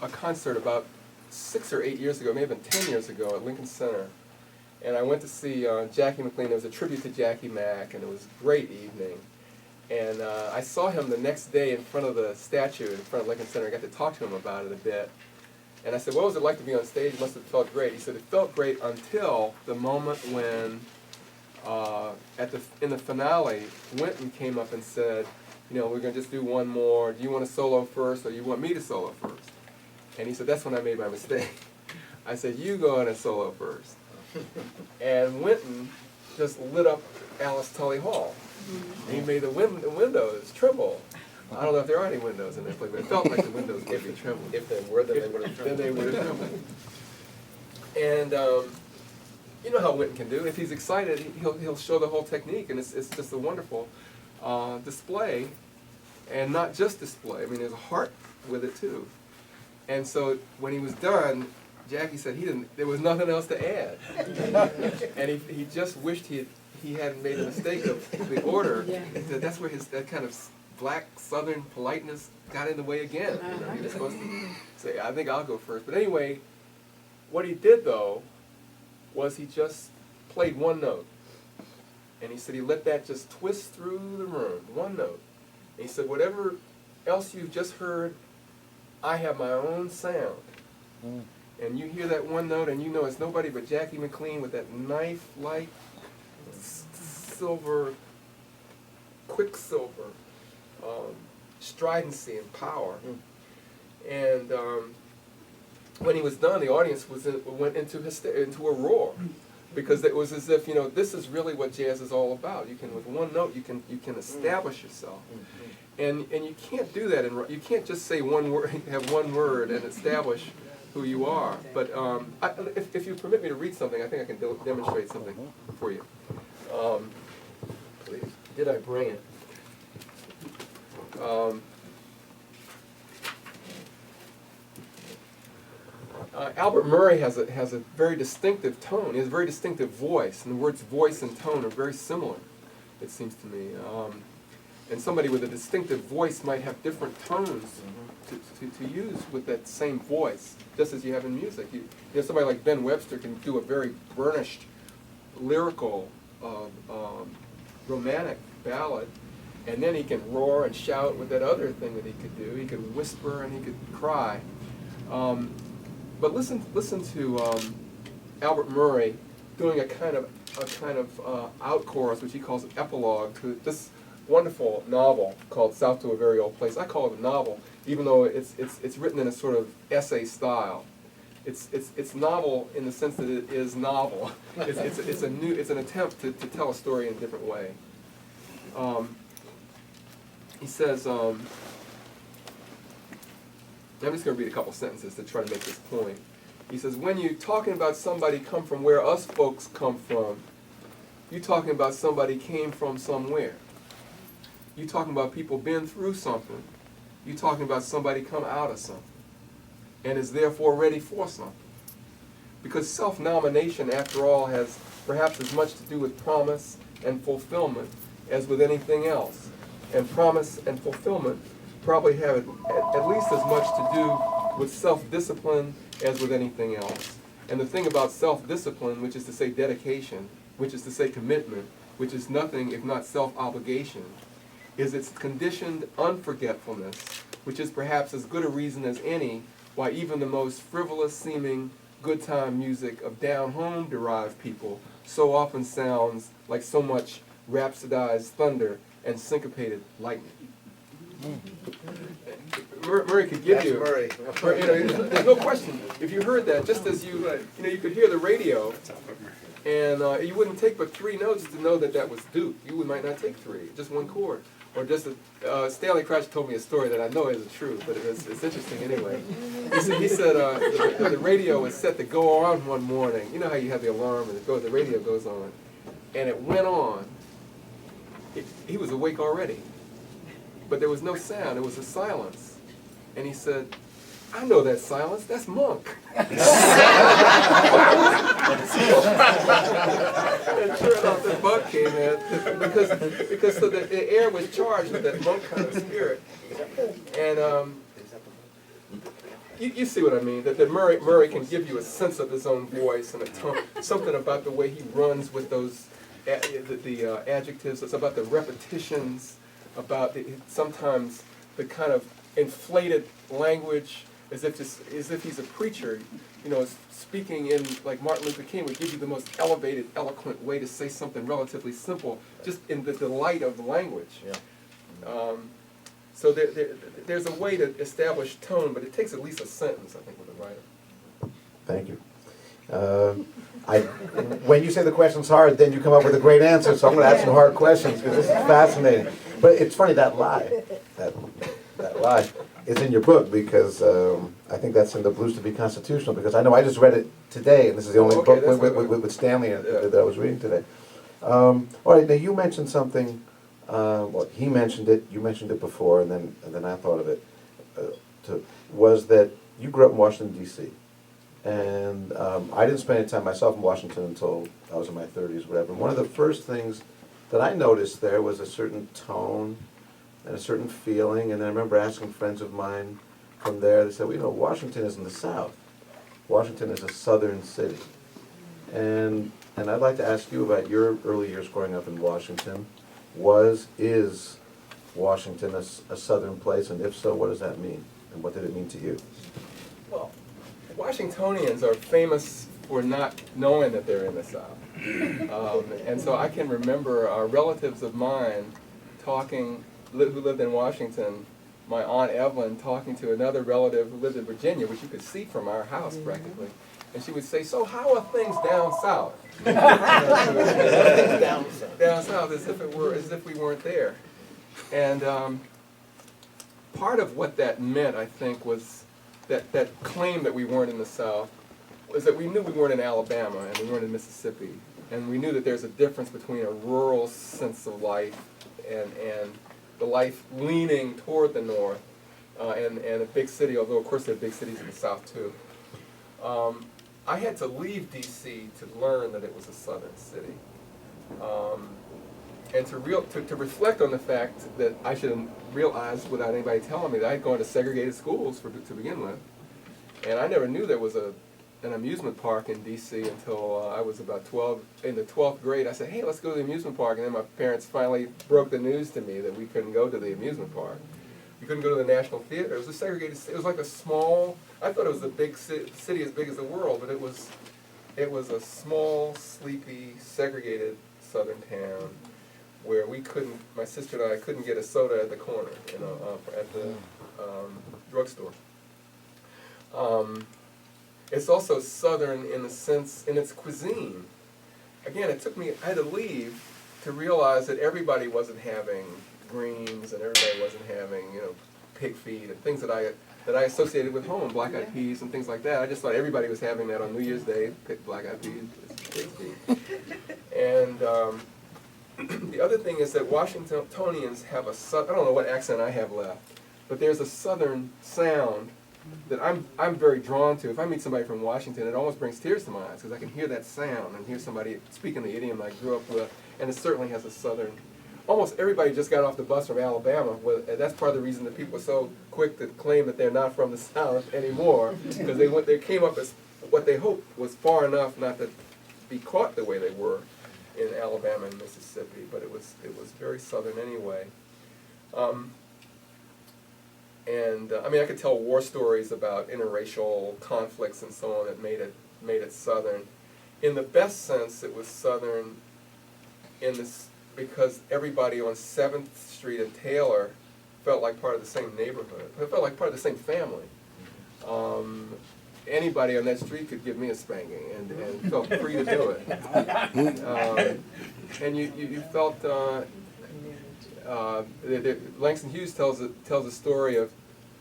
a concert about 6 or 8 years ago, maybe even 10 years ago at Lincoln Center, and I went to see Jackie McLean. It was a tribute to Jackie Mack, and it was a great evening. And I saw him the next day in front of the statue in front of Lincoln Center. I got to talk to him about it a bit. And I said, what was it like to be on stage? It must have felt great. He said, it felt great until the moment when, in the finale, Wynton came up and said, we're going to just do one more. Do you want to solo first, or you want me to solo first? And he said, that's when I made my mistake. I said, you go on and solo first. And Wynton just lit up Alice Tully Hall. He made the windows tremble. I don't know if there are any windows in that play, but it felt like the windows gave me tremble. If there were, then they would have trembled. Then they would have trembled. And you know how Wynton can do. If he's excited, he'll show the whole technique, and it's just a wonderful display, and not just display. I mean, there's a heart with it too. And so when he was done, Jackie said there was nothing else to add, and he just wished he hadn't made a mistake of the order. That's where that kind of black Southern politeness got in the way again. He was supposed to say, I think I'll go first. But anyway, what he did though was he just played one note. And he said he let that just twist through the room, one note. And he said, whatever else you've just heard, I have my own sound. And you hear that one note and you know it's nobody but Jackie McLean with that knife-like silver, quicksilver, stridency and power. And when he was done, the audience went into a roar, because it was as if, this is really what jazz is all about. You can, with one note, you can establish yourself, and you can't do that. You can't just say one word, have one word, and establish who you are. But if you permit me to read something, I think I can demonstrate something for you. Please. Did I bring it? Albert Murray has a very distinctive tone. He has a very distinctive voice, and the words voice and tone are very similar, it seems to me. And somebody with a distinctive voice might have different tones to use with that same voice, just as you have in music. You know, somebody like Ben Webster can do a very burnished, lyrical, romantic ballad, and then he can roar and shout with that other thing that he could do. He could whisper and he could cry. But listen to Albert Murray doing a kind of out chorus, which he calls an epilogue to this wonderful novel called South to a Very Old Place. I call it a novel, even though it's written in a sort of essay style. It's novel in the sense that it is novel. It's an attempt to tell a story in a different way. He says, I'm just going to read a couple sentences to try to make this point. He says, when you're talking about somebody come from where us folks come from, you're talking about somebody came from somewhere. You're talking about people been through something. You're talking about somebody come out of something and is therefore ready for something. Because self-nomination, after all, has perhaps as much to do with promise and fulfillment as with anything else. And promise and fulfillment probably have at least as much to do with self-discipline as with anything else. And the thing about self-discipline, which is to say dedication, which is to say commitment, which is nothing if not self-obligation, is its conditioned unforgetfulness, which is perhaps as good a reason as any why even the most frivolous-seeming good time music of down-home derived people so often sounds like so much rhapsodized thunder and syncopated lightning. Murray could give you. Murray. There's no question. If you heard that, just as you could hear the radio, and you wouldn't take but 3 notes to know that that was Duke. You might not take 3, just 1 chord, or just Stanley Crouch told me a story that I know isn't true, but it's interesting anyway. He said the radio was set to go on one morning. You know how you have the alarm and the radio goes on, and it went on. He was awake already. But there was no sound, it was a silence. And he said, I know that silence, that's Monk. And sure enough, the bug came in, because so that the air was charged with that Monk kind of spirit. And you see what I mean, that Murray can give you a sense of his own voice and a tone, something about the way he runs with those, the adjectives, it's about the repetitions, about sometimes the kind of inflated language, as if he's a preacher, speaking in, like Martin Luther King would give you the most elevated, eloquent way to say something relatively simple, just in the delight of the language. Yeah. So there's a way to establish tone, but it takes at least a sentence, I think, with a writer. Thank you. When you say the question's hard, then you come up with a great answer, so I'm going to ask some hard questions, because this is fascinating. But it's funny, that lie is in your book, because I think that's in the Blues to be Constitutional, because I know I just read it today, and this is the only book with Stanley in it that I was reading today. All right, now you mentioned something, well, he mentioned it, you mentioned it before, and then I thought of it, was that you grew up in Washington, D.C., and I didn't spend any time myself in Washington until I was in my 30s, whatever. And one of the first things that I noticed there was a certain tone and a certain feeling. And then I remember asking friends of mine from there, they said, well, Washington is in the South. Washington is a southern city. And I'd like to ask you about your early years growing up in Washington. Is Washington a southern place? And if so, what does that mean? And what did it mean to you? Well, Washingtonians are famous for not knowing that they're in the South. And so I can remember relatives of mine who lived in Washington, my Aunt Evelyn talking to another relative who lived in Virginia, which you could see from our house practically. And she would say, so how are things down south? Down south, as if we weren't there. And part of what that meant, I think, was that claim that we weren't in the South was that we knew we weren't in Alabama and we weren't in Mississippi. And we knew that there's a difference between a rural sense of life and the life leaning toward the north and a big city, although of course there are big cities in the South too. I had to leave D.C. to learn that it was a southern city. to reflect on the fact that I should have realized without anybody telling me that I'd gone to segregated schools to begin with. And I never knew there was an amusement park in D.C. until I was about 12, in the 12th grade. I said, hey, let's go to the amusement park. And then my parents finally broke the news to me that we couldn't go to the amusement park. We couldn't go to the National Theater. It was a segregated, it was like a small, I thought it was a big city as big as the world, but it was a small, sleepy, segregated southern town where we couldn't, my sister and I couldn't get a soda at the corner, at the drugstore. It's also southern in the sense, in its cuisine. Again, it took me, I had to leave to realize that everybody wasn't having greens and everybody wasn't having, pig feet and things that I associated with home, black-eyed peas and things like that. I just thought everybody was having that on New Year's Day, black-eyed peas, pig feet. And the other thing is that Washingtonians have I don't know what accent I have left, but there's a southern sound that I'm very drawn to. If I meet somebody from Washington, it almost brings tears to my eyes because I can hear that sound and hear somebody speaking the idiom I grew up with, and it certainly has a southern. Almost everybody just got off the bus from Alabama, and that's part of the reason that people are so quick to claim that they're not from the South anymore, because they came up as what they hoped was far enough not to be caught the way they were in Alabama and Mississippi, but it was very southern anyway. I mean, I could tell war stories about interracial conflicts and so on that made it southern. In the best sense, it was southern because everybody on 7th Street and Taylor felt like part of the same neighborhood. It felt like part of the same family. Anybody on that street could give me a spanking and felt free to do it. And you felt, Langston Hughes tells a story of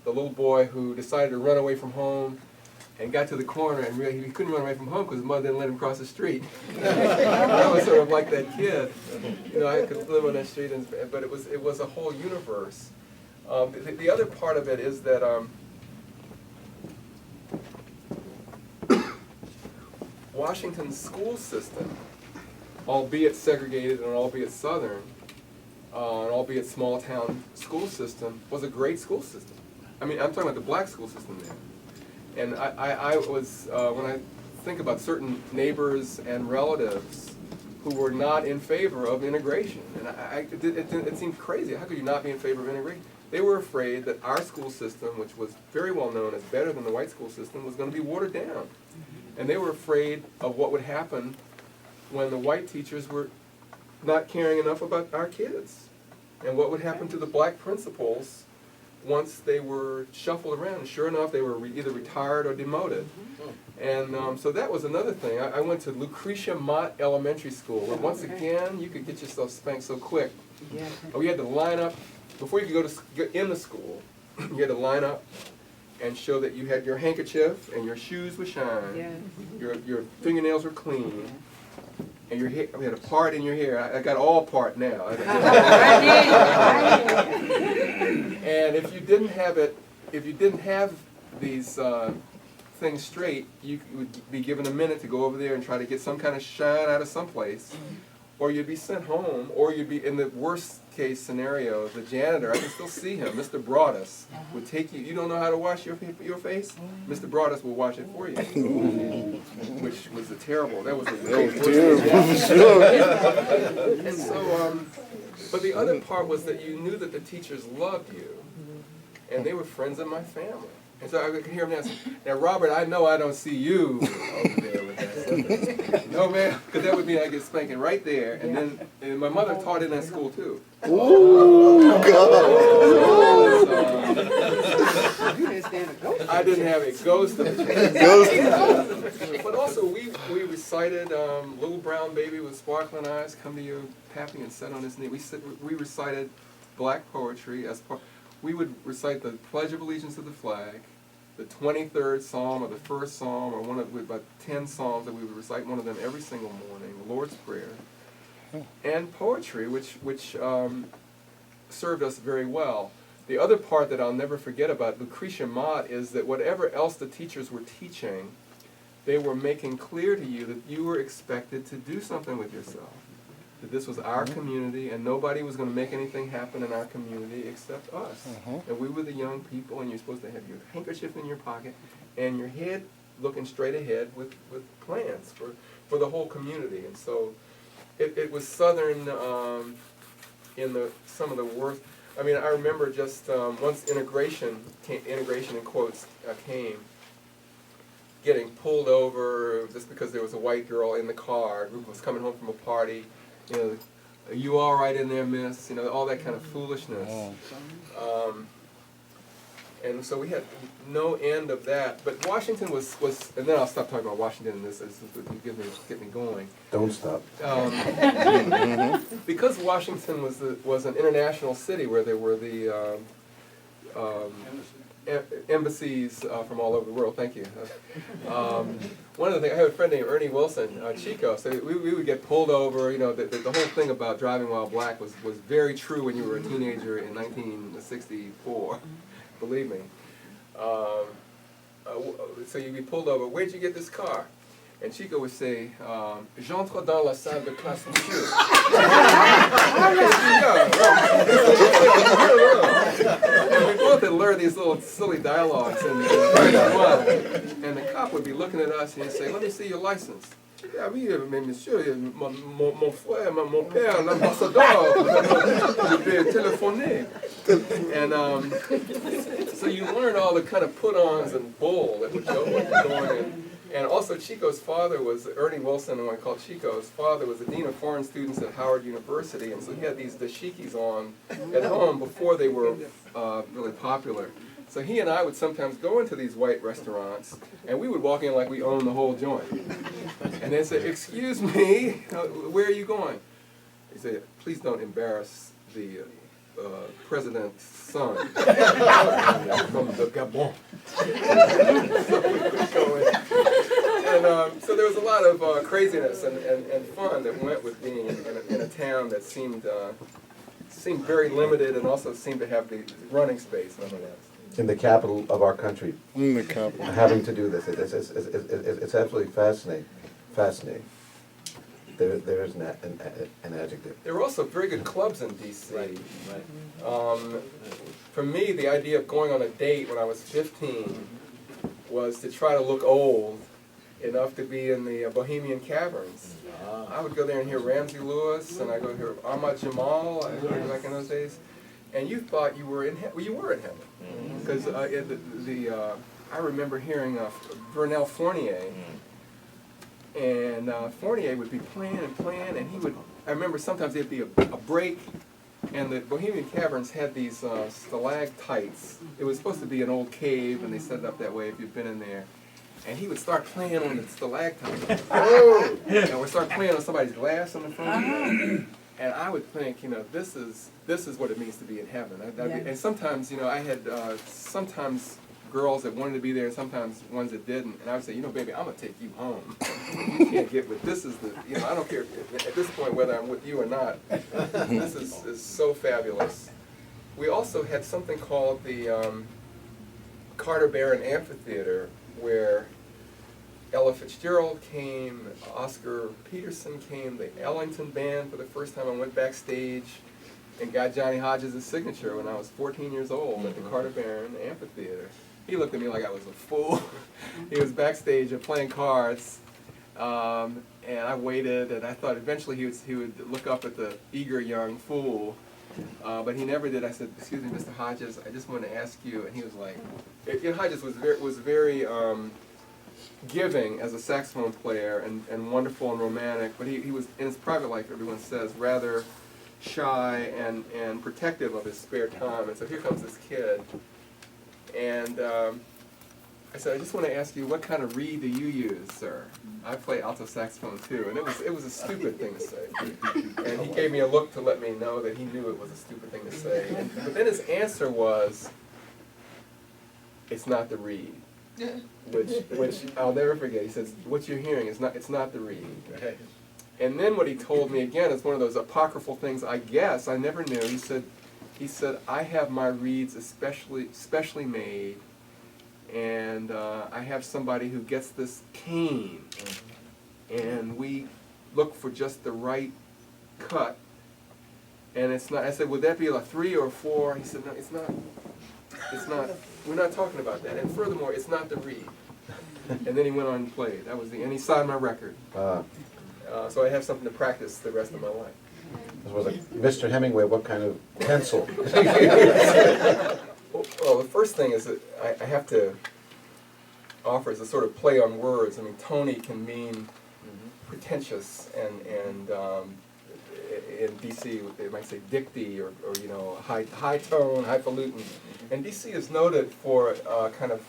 the little boy who decided to run away from home and got to the corner and really he couldn't run away from home because his mother didn't let him cross the street. I was sort of like that kid. I could live on that street, but it was a whole universe. The other part of it is that Washington's school system, albeit segregated and albeit southern, and albeit small town school system, was a great school system. I mean, I'm talking about the black school system there. And I was, when I think about certain neighbors and relatives who were not in favor of integration, and it seemed crazy. How could you not be in favor of integration? They were afraid that our school system, which was very well known as better than the white school system, was going to be watered down. And they were afraid of what would happen when the white teachers were not caring enough about our kids, and what would happen to the black principals once they were shuffled around. And sure enough, they were either retired or demoted. And so that was another thing. I went to Lucretia Mott Elementary School, where once again, you could get yourself spanked so quick. We had to line up, before you could go in the school, you had to line up and show that you had your handkerchief and your shoes were shined, your fingernails were clean, and your hair, we had a part in your hair. I got all part now. And if you didn't have it, if you didn't have these things straight, you would be given a minute to go over there and try to get some kind of shine out of someplace, or you'd be sent home, or you'd be, in the worst case scenario, the janitor, I can still see him, Mr. Broadus, would take you. You don't know how to wash your face? Mr. Broadus will wash it for you, which was terrible. That was terrible. And so, but the other part was that you knew that the teachers loved you, and they were friends of my family. And so I could hear him now say, now Robert, I know I don't see you over there with that stuff. No, man, because that would mean I get spanking right there. And then my mother taught in that school too. Oh, God. I didn't have a ghost of a chance. But also we recited Little Brown Baby with Sparkling Eyes, Come to You, Pappy, and Set on His Knee. We recited black poetry as part. We would recite the Pledge of Allegiance to the flag, the 23rd Psalm or the first Psalm, or one of about 10 Psalms that we would recite one of them every single morning, the Lord's Prayer, and poetry, which served us very well. The other part that I'll never forget about Lucretia Mott is that whatever else the teachers were teaching, they were making clear to you that you were expected to do something with yourself. that this was our community and nobody was going to make anything happen in our community except us. And we were the young people, and you're supposed to have your handkerchief in your pocket and your head looking straight ahead with plans for the whole community. And so it was Southern in some of the worst. I mean, I remember just once integration in quotes came, getting pulled over just because there was a white girl in the car. A group was coming home from a party. You know, are you all right in there, miss? You know, all that kind of foolishness. And so we had no end of that. But Washington was and then I'll stop talking about Washington, and this would get me going. Don't stop. Because Washington was an international city where there were the embassies from all over the world. Thank you. One of the things, I have a friend named Ernie Wilson, Chico. So we would get pulled over. You know, the whole thing about driving while black was very true when you were a teenager in 1964. Believe me. So you'd be pulled over. Where'd you get this car? And Chico would say, "J'entre dans la salle de classe, monsieur." And we both had learned these little silly dialogues. And the cop would be looking at us and he'd say, "Let me see your license." "Ah oui, mais monsieur, mon frère, mon père, l'ambassadeur, je vais téléphoner." And so you learn all the kind of put-ons and bull that would go on. And also Chico's father was, Ernie Wilson, who I call Chico's father, was the dean of foreign students at Howard University, and so he had these dashikis on at home before they were really popular. So he and I would sometimes go into these white restaurants, and we would walk in like we owned the whole joint. And they'd say, "Excuse me, where are you going?" He'd say, "Please don't embarrass the president's son from the Gabon." And so there was a lot of craziness and fun that went with being in a town that seemed very limited and also seemed to have the running space nonetheless. In the capital of our country, In the capital. having to do this, it's absolutely fascinating. Fascinating. There is an adjective. There were also very good clubs in D.C. For me, the idea of going on a date when I was 15 was to try to look old enough to be in the Bohemian Caverns. I would go there and hear Ramsey Lewis, and I go hear Ahmad Jamal, back in those days. And you thought you were in heaven. Well, you were in heaven. Because I remember hearing Vernel Fournier. And Fournier would be playing, and he would, I remember sometimes there'd be a break, and the Bohemian Caverns had these stalactites. It was supposed to be an old cave, and they set it up that way if you've been in there. And he would start playing on the stalactites. And would start playing on somebody's glass on the front. And I would think, you know, this is what it means to be in heaven. And sometimes, you know, I had sometimes girls that wanted to be there and sometimes ones that didn't. And I would say, you know, baby, I'm going to take you home. You can't get with this is the, you know, I don't care at this point whether I'm with you or not. This is so fabulous. We also had something called the Carter Barron Amphitheater, where Ella Fitzgerald came, Oscar Peterson came, the Ellington Band for the first time. I went backstage and got Johnny Hodges' signature when I was 14 years old at the Carter Barron Amphitheater. He looked at me like I was a fool. He was backstage playing cards, and I waited, and I thought eventually he would look up at the eager young fool, but he never did. I said, "Excuse me, Mr. Hodges, I just want to ask you," and he was like, Hodges was very giving as a saxophone player and wonderful and romantic, but he was, in his private life, everyone says, rather shy and protective of his spare time. And so here comes this kid, and I said, "I just want to ask you, what kind of reed do you use, sir? I play alto saxophone too." And it was a stupid thing to say. And he gave me a look to let me know that he knew it was a stupid thing to say. But then his answer was, "It's not the reed." Which I'll never forget. He says, "What you're hearing it's not the reed." And then what he told me again is one of those apocryphal things, I guess I never knew. He said, "I have my reeds specially made, and I have somebody who gets this cane, and we look for just the right cut, and it's not. I said, would that be a 3 or a 4? He said, no, it's not. It's not. We're not talking about that. And furthermore, it's not the reed. And then he went on and played. That was and he signed my record. So I have something to practice the rest of my life. This was like, Mr. Hemingway, what kind of pencil? Well, the first thing is that I have to offer as a sort of play on words. I mean, Tony can mean pretentious, and in DC they might say dicty or you know, high tone, highfalutin. And DC is noted for kind of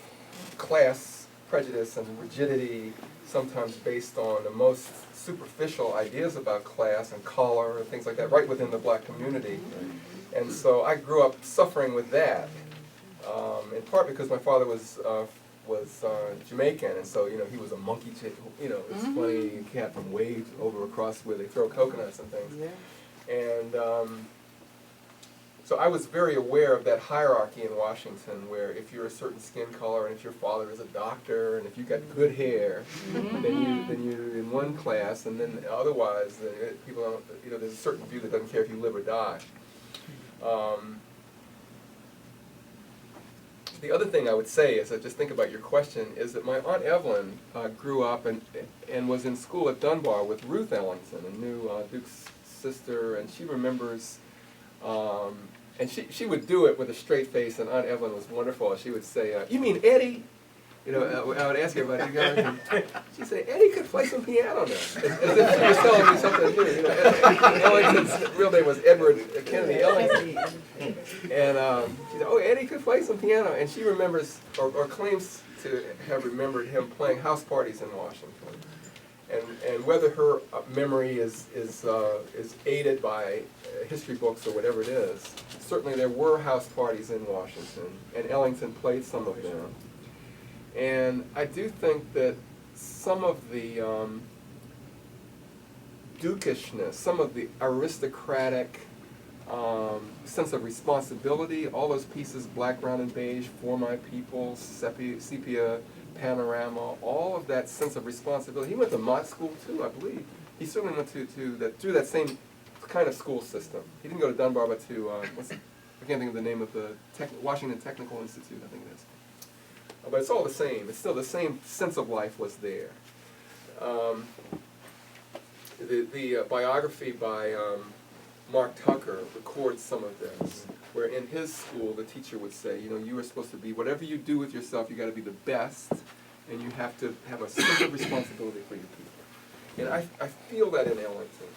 class prejudice and rigidity, sometimes based on the most superficial ideas about class and color and things like that, right within the black community. And so I grew up suffering with that, in part because my father was Jamaican, and so, you know, he was a monkey, you know, this funny cat from Waves over across where they throw coconuts and things. And so I was very aware of that hierarchy in Washington, where if you're a certain skin color, and if your father is a doctor, and if you've got good hair, then you're in one class, and then otherwise, people don't, you know, there's a certain view that doesn't care if you live or die. The other thing I would say, is I just think about your question, is that my Aunt Evelyn grew up and was in school at Dunbar with Ruth Ellington, and knew Duke's sister, and she remembers, and she would do it with a straight face, and Aunt Evelyn was wonderful. She would say, you mean Eddie? You know, I would ask her about you guys, and she'd say, Eddie could play some piano now, as if she was telling me something new. You know, Ellington's real name was Edward Kennedy Ellington. And she said, oh, Eddie could play some piano. And she remembers, or claims to have remembered him playing house parties in Washington. And whether her memory is aided by history books or whatever it is, certainly there were house parties in Washington, and Ellington played some of them. And I do think that some of the dukishness, some of the aristocratic sense of responsibility, all those pieces, Black, Brown, and Beige, For My People, Sepia, Panorama, all of that sense of responsibility. He went to Mott School too, I believe. He certainly went through that same kind of school system. He didn't go to Dunbar, but to, I can't think of the name of the Washington Technical Institute, I think it is. But it's all the same. It's still the same sense of life was there. The biography by Mark Tucker records some of this, where in his school the teacher would say, you know, you are supposed to be, whatever you do with yourself, you got to be the best, and you have to have a sense of responsibility for your people. And I feel that in Ellington.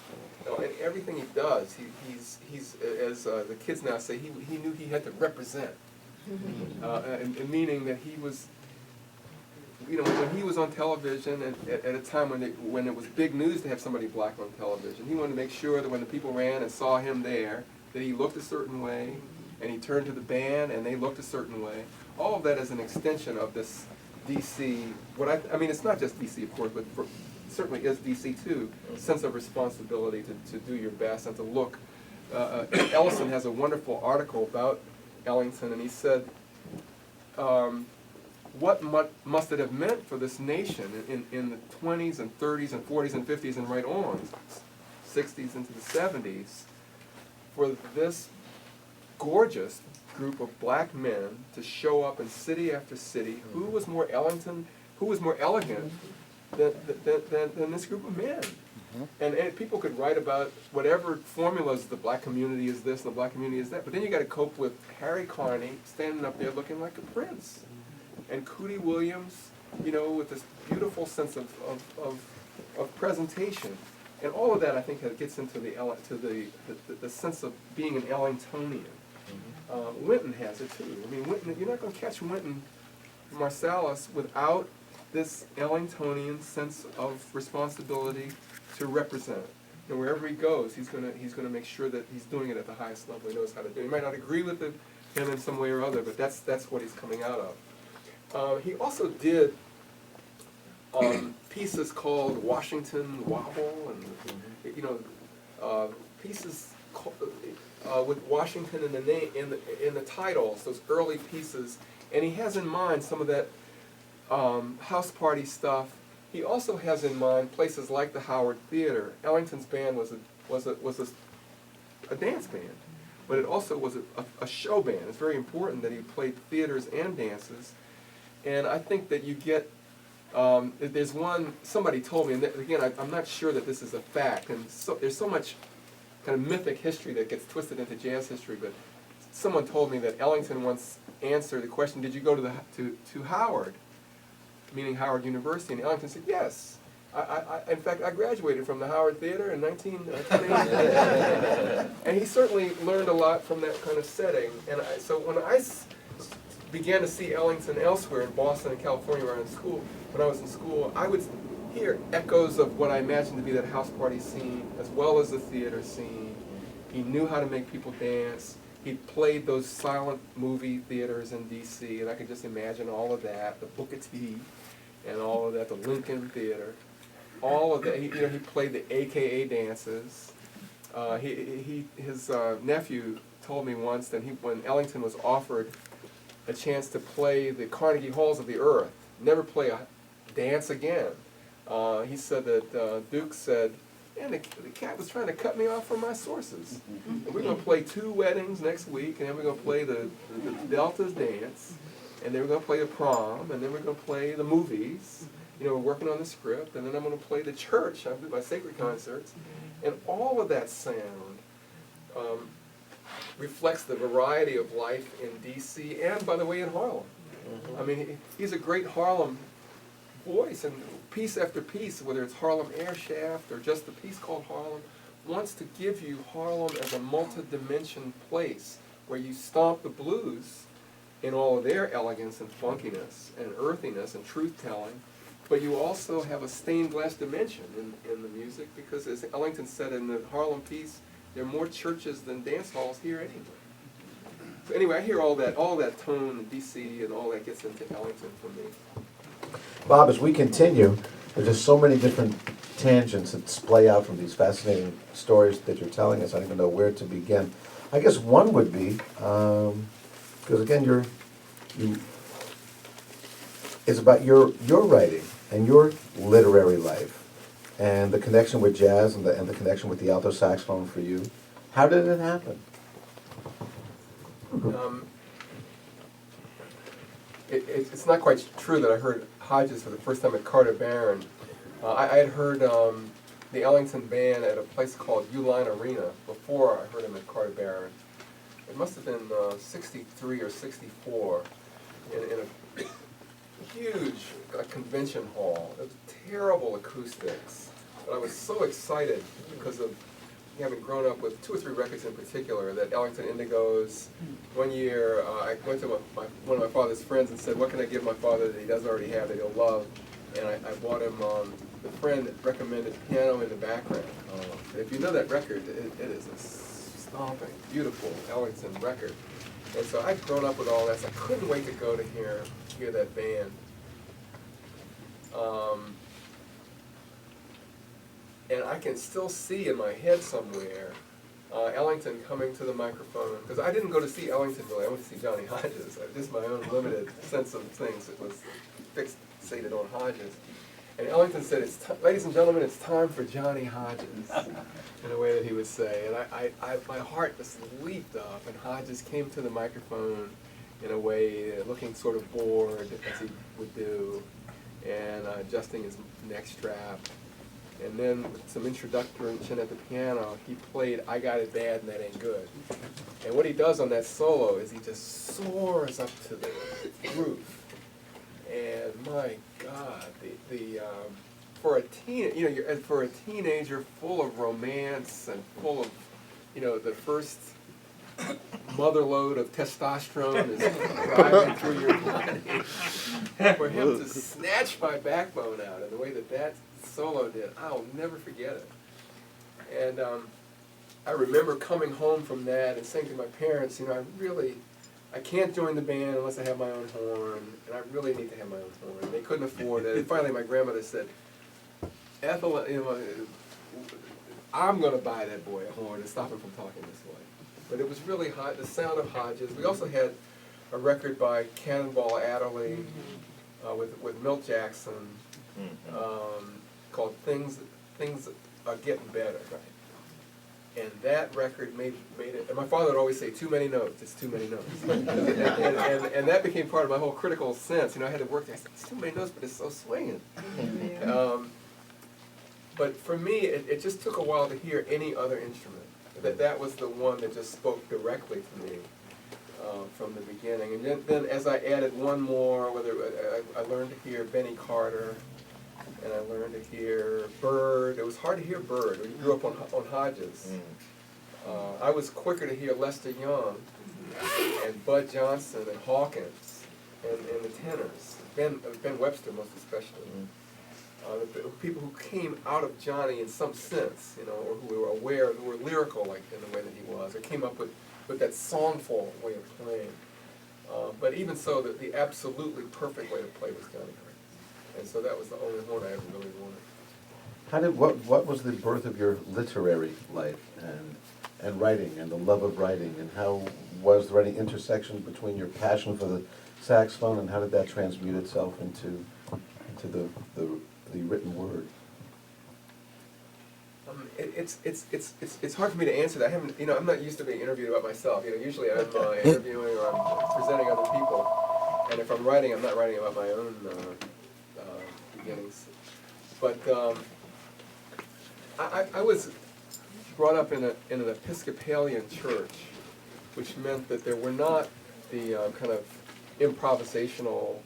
You know, and everything he does, he's as the kids now say, he knew he had to represent. And meaning that he was, you know, when he was on television at a time when it was big news to have somebody black on television, he wanted to make sure that when the people ran and saw him there, that he looked a certain way, and he turned to the band and they looked a certain way. All of that is an extension of this DC, I mean, it's not just DC, of course, but certainly is DC too, sense of responsibility to do your best and to look. Ellison has a wonderful article about Ellington, and he said, what must it have meant for this nation in the 20s and 30s and 40s and 50s and right on, 60s into the 70s, for this gorgeous group of black men to show up in city after city. Who was more Ellington, who was more elegant than this group of men? And people could write about whatever formulas, the black community is this, the black community is that, but then you got to cope with Harry Carney standing up there looking like a prince, and Cootie Williams, you know, with this beautiful sense of presentation, and all of that I think gets into the sense of being an Ellingtonian. Winton has it too. I mean, Winton, you're not going to catch Winton Marsalis without this Ellingtonian sense of responsibility to represent. And wherever he goes, he's going to make sure that he's doing it at the highest level. He knows how to do it. He might not agree with him in some way or other, but that's what he's coming out of. He also did pieces called Washington Wobble, and you know, pieces with Washington in the name in the titles. Those early pieces, and he has in mind some of that house party stuff. He also has in mind places like the Howard Theater. Ellington's band was was a dance band, but it also was a show band. It's very important that he played theaters and dances, and I think that you get, there's one, somebody told me, and again, I'm not sure that this is a fact, and so, there's so much kind of mythic history that gets twisted into jazz history, but someone told me that Ellington once answered the question, did you go to Howard, meaning Howard University, and Ellington said, yes. In fact, I graduated from the Howard Theater in 1928. And he certainly learned a lot from that kind of setting. And so when I began to see Ellington elsewhere in Boston and California when I was in school, I would hear echoes of what I imagined to be that house party scene, as well as the theater scene. He knew how to make people dance. He played those silent movie theaters in D.C., and I could just imagine all of that, the Booker T, and all of that, the Lincoln Theater. All of that, he played the AKA dances. His nephew told me once that when Ellington was offered a chance to play the Carnegie Halls of the Earth, never play a dance again, he said that Duke said, "Man, the cat was trying to cut me off from my sources. And we're going to play 2 weddings next week, and then we're going to play the Deltas dance, and then we're going to play the prom, and then we're going to play the movies. We're working on the script, and then I'm going to play the church. I do my sacred concerts." And all of that sound reflects the variety of life in D.C. and, by the way, in Harlem. I mean, he's a great Harlem voice, and piece after piece, whether it's Harlem Air Shaft or just the piece called Harlem, wants to give you Harlem as a multi-dimension place where you stomp the blues in all of their elegance and funkiness and earthiness and truth-telling, but you also have a stained glass dimension in the music, because as Ellington said in the Harlem piece, there are more churches than dance halls here anyway. So anyway, I hear all that tone in D.C. and all that gets into Ellington for me. Bob, as we continue, there's just so many different tangents that splay out from these fascinating stories that you're telling us. I don't even know where to begin. I guess one would be, because again, it's about your writing and your literary life, and the connection with jazz and the connection with the alto saxophone for you. How did it happen? It's not quite true that I heard Hodges for the first time at Carter Barron. I had heard the Ellington Band at a place called Uline Arena before I heard him at Carter Barron. It must have been 63 or 64 in a huge convention hall. It was terrible acoustics, but I was so excited because of having grown up with 2 or 3 records in particular, that Ellington Indigos. One year, I went to one of my father's friends and said, what can I give my father that he doesn't already have that he'll love? And I bought him, the friend recommended Piano in the Background. If you know that record, it is a stomping, beautiful Ellington record. And so I'd grown up with all that, so I couldn't wait to go to hear that band. And I can still see in my head somewhere Ellington coming to the microphone, because I didn't go to see Ellington really, I went to see Johnny Hodges. Just my own limited sense of things. It was fixated on Hodges. And Ellington said, ladies and gentlemen, it's time for Johnny Hodges, in a way that he would say. And my heart just leaped up, and Hodges came to the microphone in a way, looking sort of bored, as he would do, and adjusting his neck strap. And then with some introduction at the piano, he played I Got It Bad and That Ain't Good. And what he does on that solo is he just soars up to the roof. And my God, for a teenager full of romance and full of, the first mother load of testosterone is driving through your body. For him to snatch my backbone out in the way that solo did, I'll never forget it. And I remember coming home from that and saying to my parents, I can't join the band unless I have my own horn, and I really need to have my own horn. They couldn't afford it. And finally my grandmother said, Ethel, I'm going to buy that boy a horn and stop him from talking this way. But it was really hot, the sound of Hodges. We also had a record by Cannonball Adderley with Milt Jackson called Things Are Getting Better. And that record made it, and my father would always say, too many notes, it's too many notes. and that became part of my whole critical sense. You know, I had to work there. I said, it's too many notes, but it's so swinging. But for me, it just took a while to hear any other instrument. That was the one that just spoke directly to me from the beginning. And then as I added one more, whether I learned to hear Benny Carter, and I learned to hear Bird. It was hard to hear Bird. We grew up on Hodges. I was quicker to hear Lester Young and Bud Johnson and Hawkins and the tenors. Ben Webster most especially. The people who came out of Johnny in some sense, you know, or who were aware, who were lyrical like in the way that he was, or came up with that songful way of playing. But even so, the absolutely perfect way to play was Johnny Hart. And so that was the only horn I ever really wanted. What was the birth of your literary life and writing and the love of writing, and how was there any intersection between your passion for the saxophone and how did that transmute itself into the written word? It's hard for me to answer that. I haven't, you know, I'm not used to being interviewed about myself. You know, usually I'm interviewing or I'm presenting other people, and if I'm writing, I'm not writing about my own beginnings. But I was brought up in an Episcopalian church, which meant that there were not the kind of improvisational,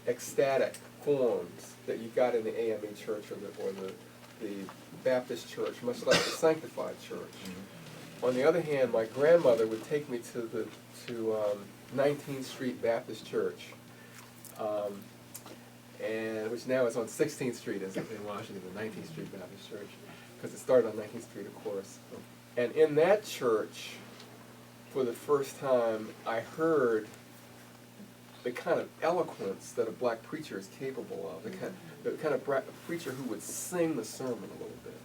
ecstatic forms that you got in the AME church or the Baptist church, much like the sanctified church. Mm-hmm. On the other hand, my grandmother would take me to 19th Street Baptist Church, and which now is on 16th Street in Washington, the 19th Street Baptist Church, because it started on 19th Street, of course. And in that church, for the first time, I heard the kind of eloquence that a black preacher is capable of, the kind of preacher who would sing the sermon a little bit,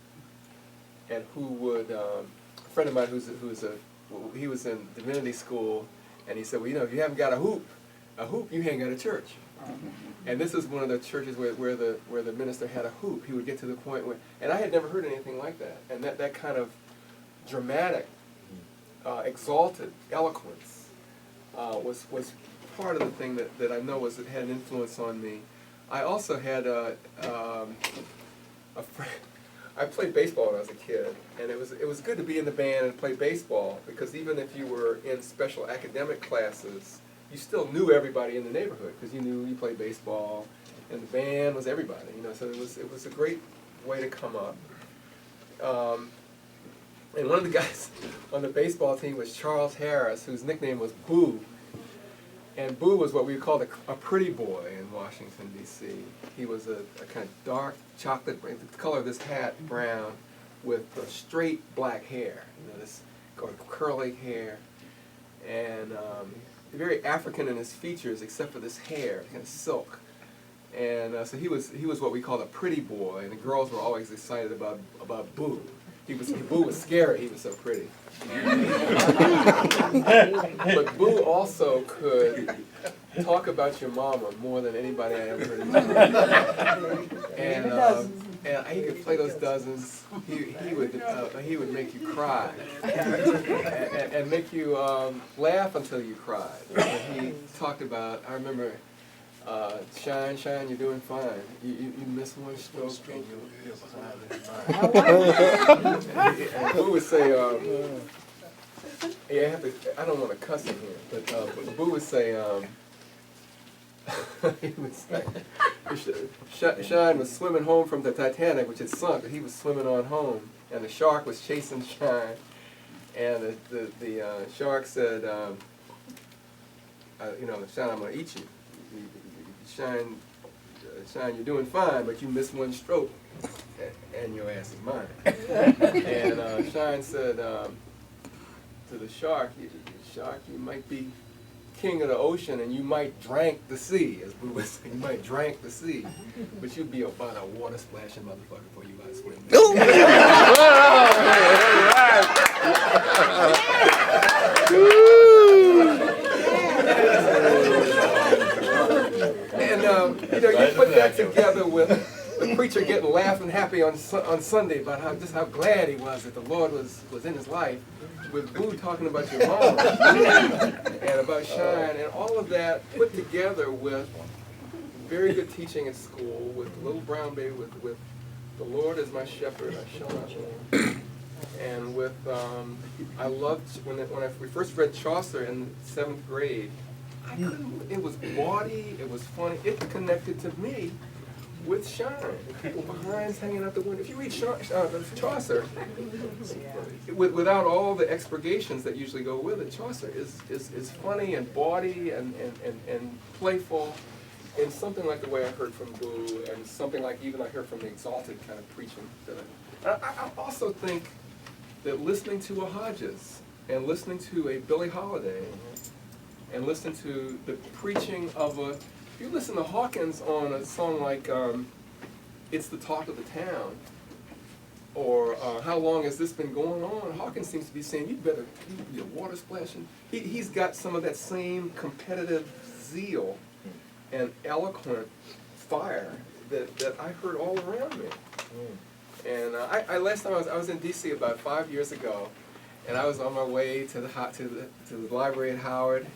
and who would, a friend of mine he was in divinity school, and he said, well, you know, if you haven't got a hoop, you ain't got a church. And this is one of the churches where the minister had a hoop. He would get to the point where, and I had never heard anything like that, and that kind of dramatic, exalted eloquence was part of the thing that I know had an influence on me. I also had a friend. I played baseball when I was a kid, and it was good to be in the band and play baseball, because even if you were in special academic classes, you still knew everybody in the neighborhood because you knew you played baseball, and the band was everybody. You know, so it was a great way to come up. And one of the guys on the baseball team was Charles Harris, whose nickname was Boo. And Boo was what we called a pretty boy in Washington, D.C. He was a kind of dark chocolate, the color of this hat, brown, with straight black hair, you know, this curly hair, and very African in his features, except for this hair, kind of silk. And so he was what we called a pretty boy, and the girls were always excited about Boo. Boo was scary. He was so pretty. But Boo also could talk about your mama more than anybody I ever heard him talk. And he could play those dozens. He would make you cry and make you laugh until you cried. And he talked about, I remember, shine, shine, you're doing fine. You miss one stroke and you'll climb in mine. And Boo would say, I don't want to cuss in here, but Boo would say, he would say, Shine was swimming home from the Titanic, which had sunk, but he was swimming on home, and the shark was chasing Shine, and the shark said, you know, Shine, I'm going to eat you. Shine, you're doing fine, but you missed one stroke, and your ass is mine. And Shine said to the shark, you might be king of the ocean, and you might drank the sea, as Boo was saying. You might drank the sea, but you'd be about a water splashing motherfucker before you got to swim. And you know, you put that together with the preacher getting laughing happy on Sunday about just how glad he was that the Lord was in his life, with Boo talking about your mama and about Shine, and all of that put together with very good teaching at school, with Little Brown Baby, with the Lord is my shepherd, I shall not want. And with, I loved, when we first read Chaucer in 7th grade, I couldn't, it was bawdy, it was funny, it connected to me with Shine. People behind hanging out the window. If you read Chaucer, without all the expurgations that usually go with it, Chaucer is funny and bawdy and playful, in something like the way I heard from Boo, and something like even I heard from the exalted kind of preaching. I also think that listening to a Hodges, and listening to a Billie Holiday, and listening to the preaching of a, if you listen to Hawkins on a song like It's the Talk of the Town, or How Long Has This Been Going On, Hawkins seems to be saying, you better be a water splashing. He's got some of that same competitive zeal and eloquent fire that I heard all around me. And last time I was in D.C. about 5 years ago, and I was on my way to the library at Howard,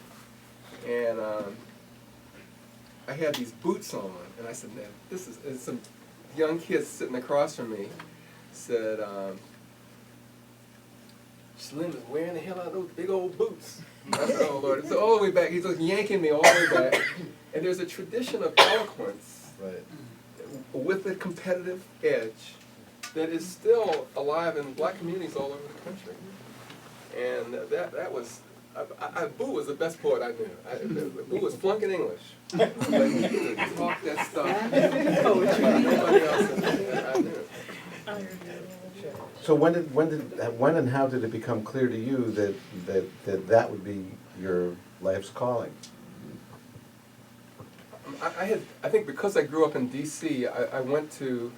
and I had these boots on, and I said, man, this is, and some young kids sitting across from me said, Slim is wearing the hell out of those big old boots. I said, oh Lord, it's all the way back. He's like yanking me all the way back. And there's a tradition of eloquence with a competitive edge that is still alive in black communities all over the country. And that was, Boo was the best poet I knew. Boo was flunking English, but he could talk that stuff. Nobody else I knew. So when and how did it become clear to you that would be your life's calling? I think because I grew up in D.C., I went to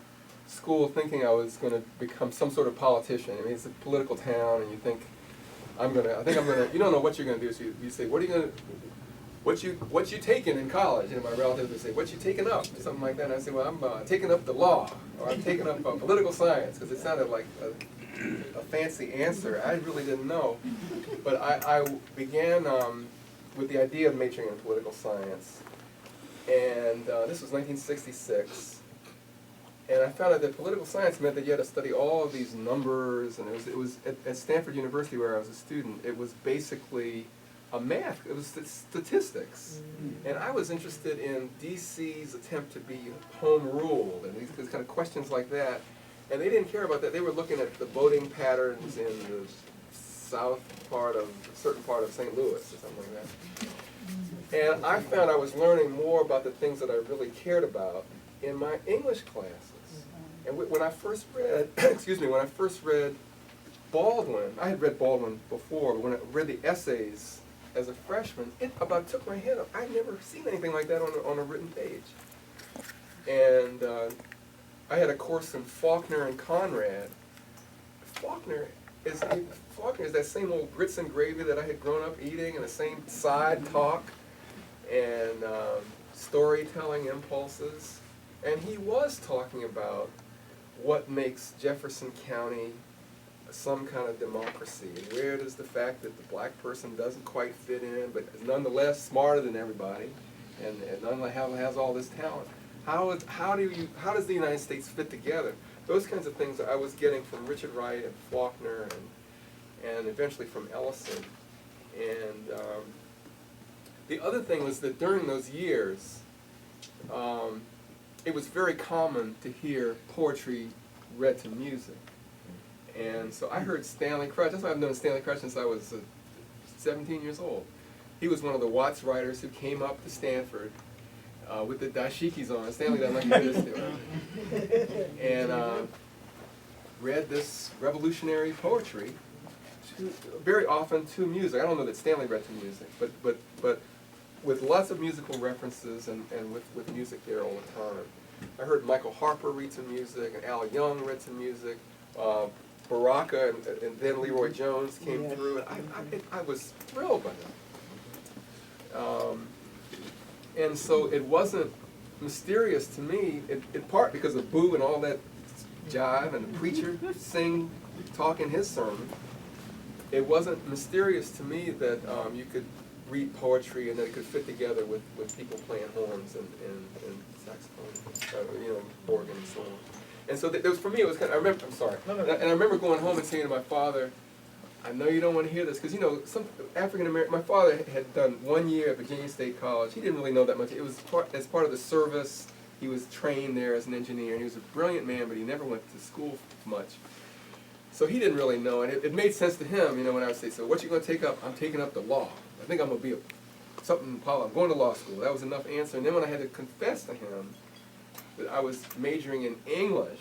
school thinking I was going to become some sort of politician. I mean, it's a political town, and you think, you don't know what you're going to do, so you say, what are you going to, what you taking in college? And my relatives would say, what you taking up? Something like that. And I say, well, I'm taking up the law, or I'm taking up political science, because it sounded like a fancy answer. I really didn't know. But I began with the idea of majoring in political science. And this was 1966. And I found out that political science meant that you had to study all of these numbers, and it was at Stanford University where I was a student, it was basically a math, it was statistics. And I was interested in DC's attempt to be home ruled, and these kind of questions like that. And they didn't care about that. They were looking at the voting patterns in the south part of, a certain part of St. Louis or something like that. And I found I was learning more about the things that I really cared about in my English classes. And when I first read, when I first read Baldwin, I had read Baldwin before, but when I read the essays as a freshman, it about took my head up. I'd never seen anything like that on a written page. And I had a course in Faulkner and Conrad. Faulkner is that same old grits and gravy that I had grown up eating, and the same side talk and storytelling impulses. And he was talking about what makes Jefferson County some kind of democracy, and where does the fact that the black person doesn't quite fit in, but is nonetheless smarter than everybody, and nonetheless has all this talent. How does the United States fit together? Those kinds of things I was getting from Richard Wright and Faulkner, and eventually from Ellison. And the other thing was that during those years, it was very common to hear poetry read to music. And so I heard Stanley Crouch. That's why I've known Stanley Crouch since I was 17 years old. He was one of the Watts writers who came up to Stanford with the dashikis on. Stanley doesn't like to hear this, and read this revolutionary poetry, very often to music. I don't know that Stanley read to music, but with lots of musical references and with music there all the time. I heard Michael Harper read to music, and Al Young read to music. Baraka and then Leroy Jones came through, and I was thrilled by that. And so it wasn't mysterious to me, in part because of Boo and all that jive and the preacher talk in his sermon. It wasn't mysterious to me that you could read poetry and that it could fit together with people playing horns and saxophone, organ and so on. And so there was, for me, it was kind of, I remember, I'm sorry, and I remember going home and saying to my father, I know you don't want to hear this, because some African-American, my father had done 1 year at Virginia State College. He didn't really know that much. It was as part of the service. He was trained there as an engineer, and he was a brilliant man, but he never went to school much. So he didn't really know, and it made sense to him, when I would say, so what you going to take up? I'm taking up the law. I think I'm going to be I'm going to law school. That was enough answer. And then when I had to confess to him that I was majoring in English,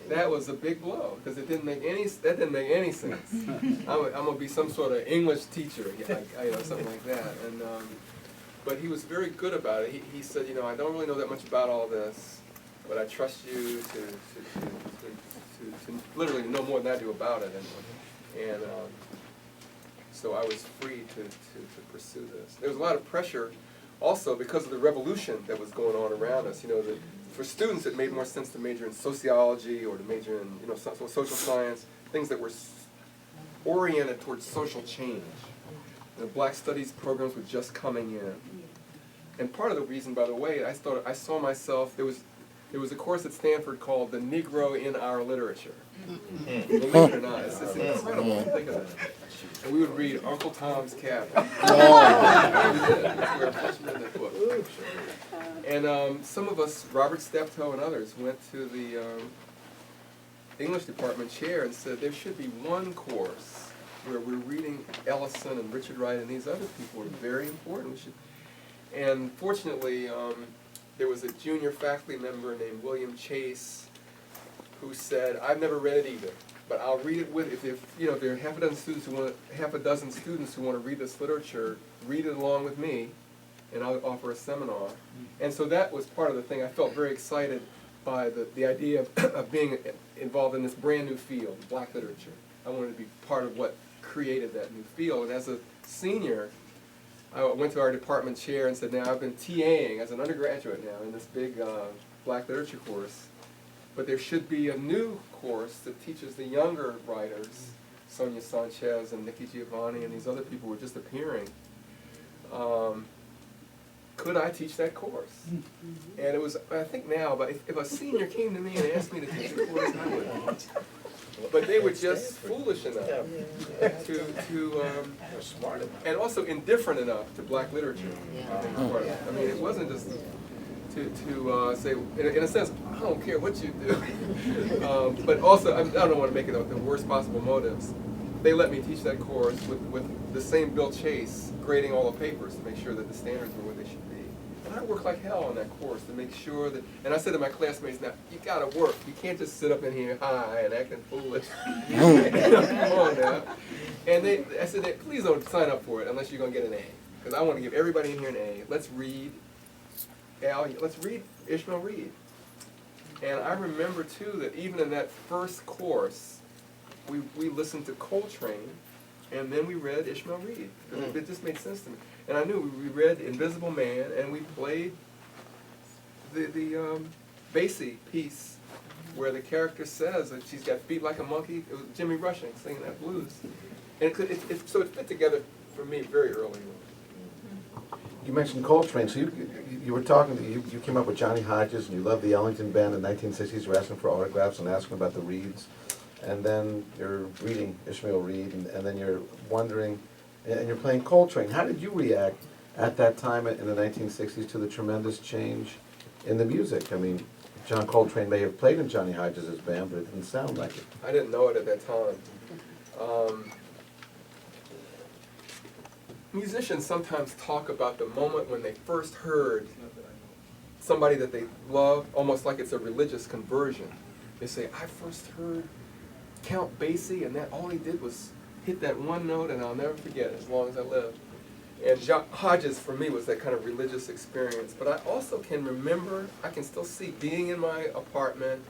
that was a big blow, because that didn't make any sense. I'm going to be some sort of English teacher, something like that. And but he was very good about it. He said, I don't really know that much about all this, but I trust you to literally know more than I do about it. And so I was free to pursue this. There was a lot of pressure also because of the revolution that was going on around us. For students, it made more sense to major in sociology or to major in social science, things that were oriented towards social change. The Black Studies programs were just coming in. And part of the reason, by the way, I saw myself, there was a course at Stanford called The Negro in Our Literature. Believe it or not, it's incredible. Think of that. And we would read Uncle Tom's Cabin. And some of us, Robert Steptoe and others, went to the English department chair and said there should be one course where we're reading Ellison and Richard Wright and these other people are very important. And fortunately, there was a junior faculty member named William Chase who said, I've never read it either, but I'll read it with, if there are half a dozen students who want to read this literature, read it along with me, and I'll offer a seminar. And so that was part of the thing. I felt very excited by the idea of being involved in this brand new field, Black literature. I wanted to be part of what created that new field. And as a senior, I went to our department chair and said, now I've been TAing as an undergraduate now in this big Black literature course, but there should be a new course that teaches the younger writers, Sonia Sanchez and Nikki Giovanni and these other people who were just appearing. Could I teach that course? And it was, I think now, but if a senior came to me and asked me to teach the course, I would. But they were just foolish enough and also indifferent enough to Black literature. I mean, it wasn't just to say, in a sense, I don't care what you do. But also, I don't want to make it the worst possible motives. They let me teach that course with the same Bill Chase grading all the papers to make sure that the standards were where they should be. And I worked like hell on that course to make sure that, and I said to my classmates, now, you gotta work. You can't just sit up in here high and acting foolish. Come on now. And I said, please don't sign up for it unless you're gonna get an A. Because I want to give everybody in here an A. Let's read Ishmael Reed. And I remember too that even in that first course, we listened to Coltrane, and then we read Ishmael Reed. It just made sense to me. And I knew we read Invisible Man, and we played the Basie piece where the character says that she's got feet like a monkey. It was Jimmy Rushing singing that blues. And so it fit together for me very early on. You mentioned Coltrane, so you were talking, you came up with Johnny Hodges, and you loved the Ellington Band in the 1960s. You were asking for autographs and asking about the Reeds. And then you're reading Ishmael Reed, and then you're wondering, and you're playing Coltrane. How did you react at that time in the 1960s to the tremendous change in the music? I mean, John Coltrane may have played in Johnny Hodges' band, but it didn't sound like it. I didn't know it at that time. Musicians sometimes talk about the moment when they first heard somebody that they love, almost like it's a religious conversion. They say, I first heard Count Basie, and that all he did was hit that one note, and I'll never forget it as long as I live. And Hodges, for me, was that kind of religious experience. But I also can remember, I can still see being in my apartment,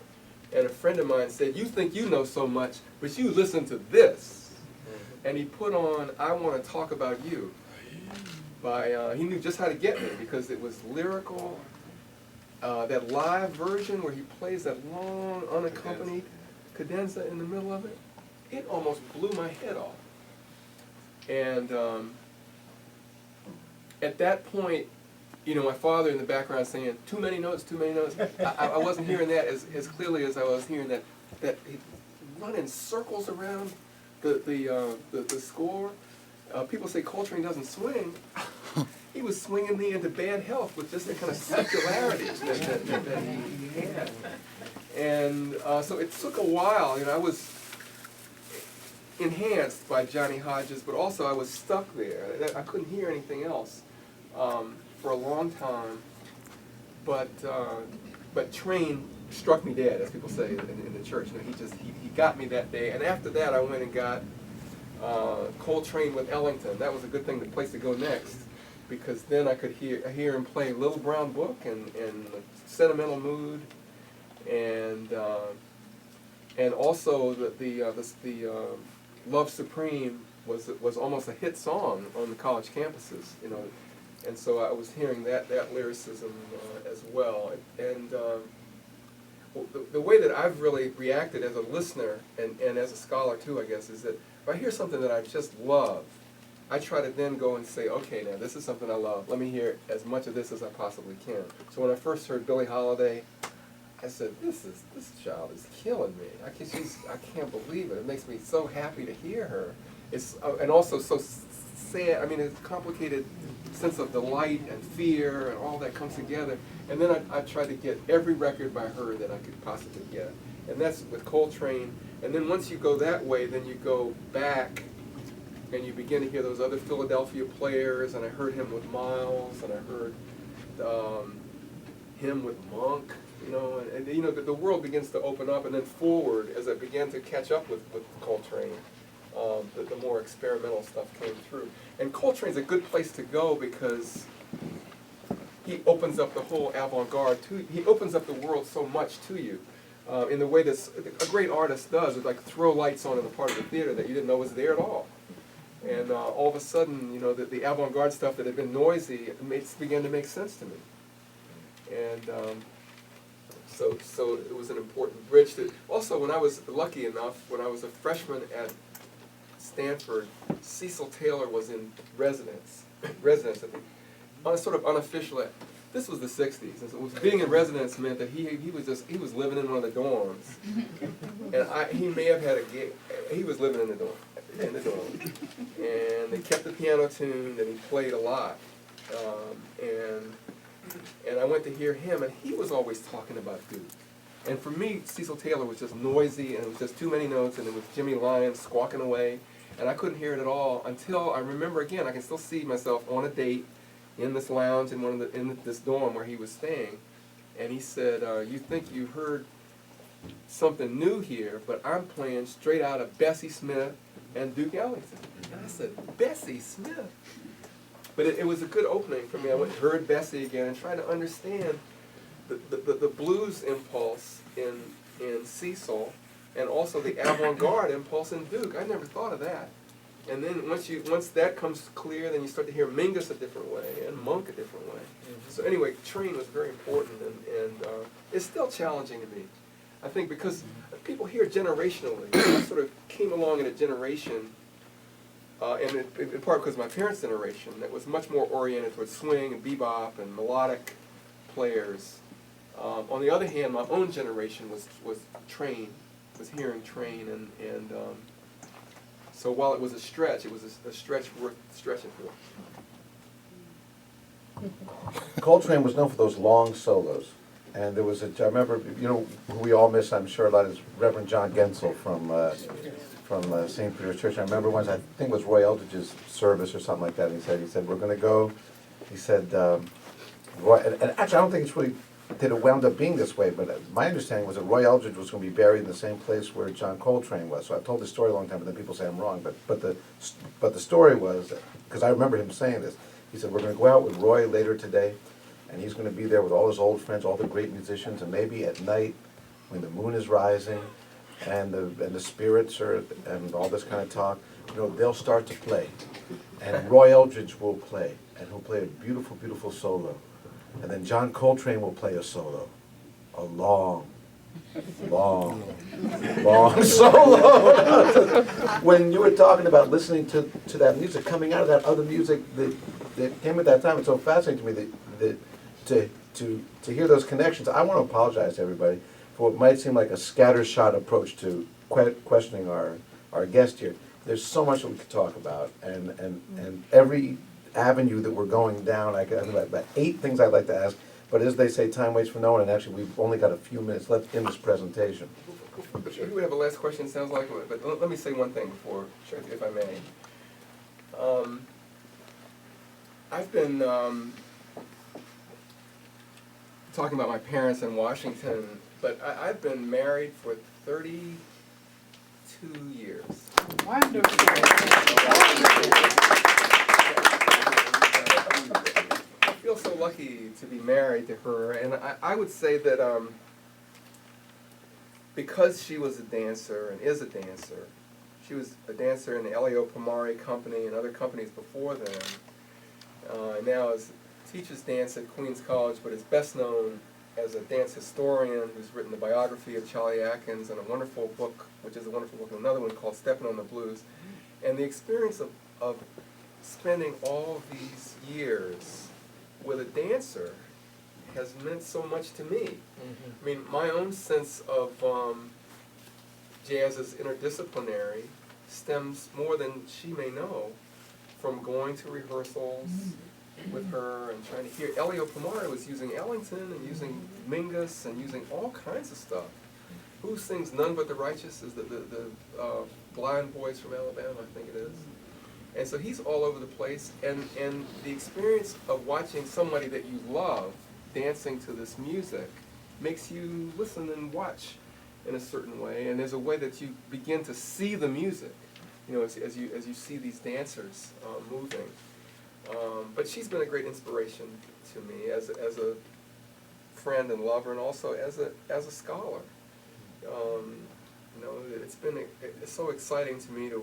and a friend of mine said, you think you know so much, but you listen to this. And he put on, I Want to Talk About You. he knew just how to get me because it was lyrical. That live version where he plays that long unaccompanied cadenza in the middle of it, it almost blew my head off. And at that point, you know, my father in the background saying, too many notes, too many notes. I wasn't hearing that as clearly as I was hearing that he running circles around the score. People say Coltrane doesn't swing. He was swinging me into bad health with just the kind of circularity that he had. And so it took a while. You know, I was enhanced by Johnny Hodges, but also I was stuck there. I couldn't hear anything else for a long time. But Train struck me dead, as people say in the church. You know, he got me that day. And after that, I went and got Coltrane with Ellington. That was a good thing, the place to go next, because then I could hear him play Little Brown Book and Sentimental Mood, and also the Love Supreme was almost a hit song on the college campuses, you know, and so I was hearing that lyricism as well, and the way that I've really reacted as a listener and as a scholar too, I guess, is that if I hear something that I just love, I try to then go and say, okay, now this is something I love. Let me hear as much of this as I possibly can. So when I first heard Billie Holiday, I said, this child is killing me. I can't believe it. It makes me so happy to hear her. It's and also so sad. I mean, it's a complicated sense of delight and fear and all that comes together. And then I tried to get every record by her that I could possibly get. And that's with Coltrane. And then once you go that way, then you go back and you begin to hear those other Philadelphia players, and I heard him with Miles, and I heard him with Monk, you know, and you know, the world begins to open up, and then forward, as I began to catch up with Coltrane, the more experimental stuff came through. And Coltrane's a good place to go because he opens up the whole avant-garde to you. He opens up the world so much to you. In the way that a great artist does, it's like throw lights on in a part of the theater that you didn't know was there at all. And all of a sudden, you know, the avant-garde stuff that had been noisy began to make sense to me. And so it was an important bridge. Also, when I was lucky enough, when I was a freshman at Stanford, Cecil Taylor was in residence at the sort of unofficial. This was the '60s, and so being in residence meant that he was living in one of the dorms, and he may have had a gig. He was living in the dorm, and they kept the piano tuned, and he played a lot, and I went to hear him, and he was always talking about Duke. And for me, Cecil Taylor was just noisy, and it was just too many notes, and it was Jimmy Lyons squawking away, and I couldn't hear it at all until I remember again. I can still see myself on a date in this lounge in this dorm where he was staying, and he said, "You think you heard something new here, but I'm playing straight out of Bessie Smith and Duke Ellington." And I said, "Bessie Smith?" But it was a good opening for me. I went and heard Bessie again and tried to understand the blues impulse in Cecil, and also the avant-garde impulse in Duke. I never thought of that. And then once that comes clear, then you start to hear Mingus a different way and Monk a different way. Mm-hmm. So anyway, Train was very important, and it's still challenging to me. I think because people hear generationally. I sort of came along in a generation, and in part because my parents' generation, that was much more oriented towards swing and bebop and melodic players. On the other hand, my own generation was hearing Train, and so while it was a stretch, it was a stretch worth stretching for. Coltrane was known for those long solos, and there was I remember, you know, who we all miss, I'm sure, a lot is Reverend John Gensel from St. Peter's Church. I remember once, I think it was Roy Eldridge's service or something like that, and he said, we're going to go, he said, Roy, and actually I don't think it's really that it wound up being this way, but my understanding was that Roy Eldridge was going to be buried in the same place where John Coltrane was. So I've told this story a long time, but then people say I'm wrong. But the story was, because I remember him saying this, he said, we're going to go out with Roy later today, and he's going to be there with all his old friends, all the great musicians, and maybe at night, when the moon is rising, and the spirits are, and all this kind of talk, they'll start to play, and Roy Eldridge will play, and he'll play a beautiful, beautiful solo, and then John Coltrane will play a solo, a long solo. When you were talking about listening to that music, coming out of that other music that came at that time, it's so fascinating to me that to hear those connections. I want to apologize to everybody for what might seem like a scattershot approach to questioning our guest here. There's so much that we could talk about, and every avenue that we're going down, I have about 8 things I'd like to ask. But as they say, time waits for no one, and actually we've only got a few minutes left in this presentation. But you would have a last question, it sounds like, but let me say one thing before, if I may. I've been talking about my parents in Washington, but I've been married for 32 years. Wonderful. I feel so lucky to be married to her, and I would say that because she was a dancer and is a dancer, she was a dancer in the Elio Pomare company and other companies before then, and now teaches dance at Queens College, but is best known as a dance historian who's written the biography of Charlie Atkins and a wonderful book, which is a wonderful book, and another one called Steppin' on the Blues. And the experience of spending all these years with a dancer has meant so much to me. I mean, my own sense of jazz as interdisciplinary stems more than she may know from going to rehearsals with her and trying to hear. Elio Pomare was using Ellington and using Mingus and using all kinds of stuff. Who sings None But the Righteous is the blind boys from Alabama, I think it is. And so he's all over the place, and the experience of watching somebody that you love dancing to this music makes you listen and watch in a certain way, and there's a way that you begin to see the music, as you see these dancers moving. But she's been a great inspiration to me as a friend and lover, and also as a scholar. It's so exciting to me to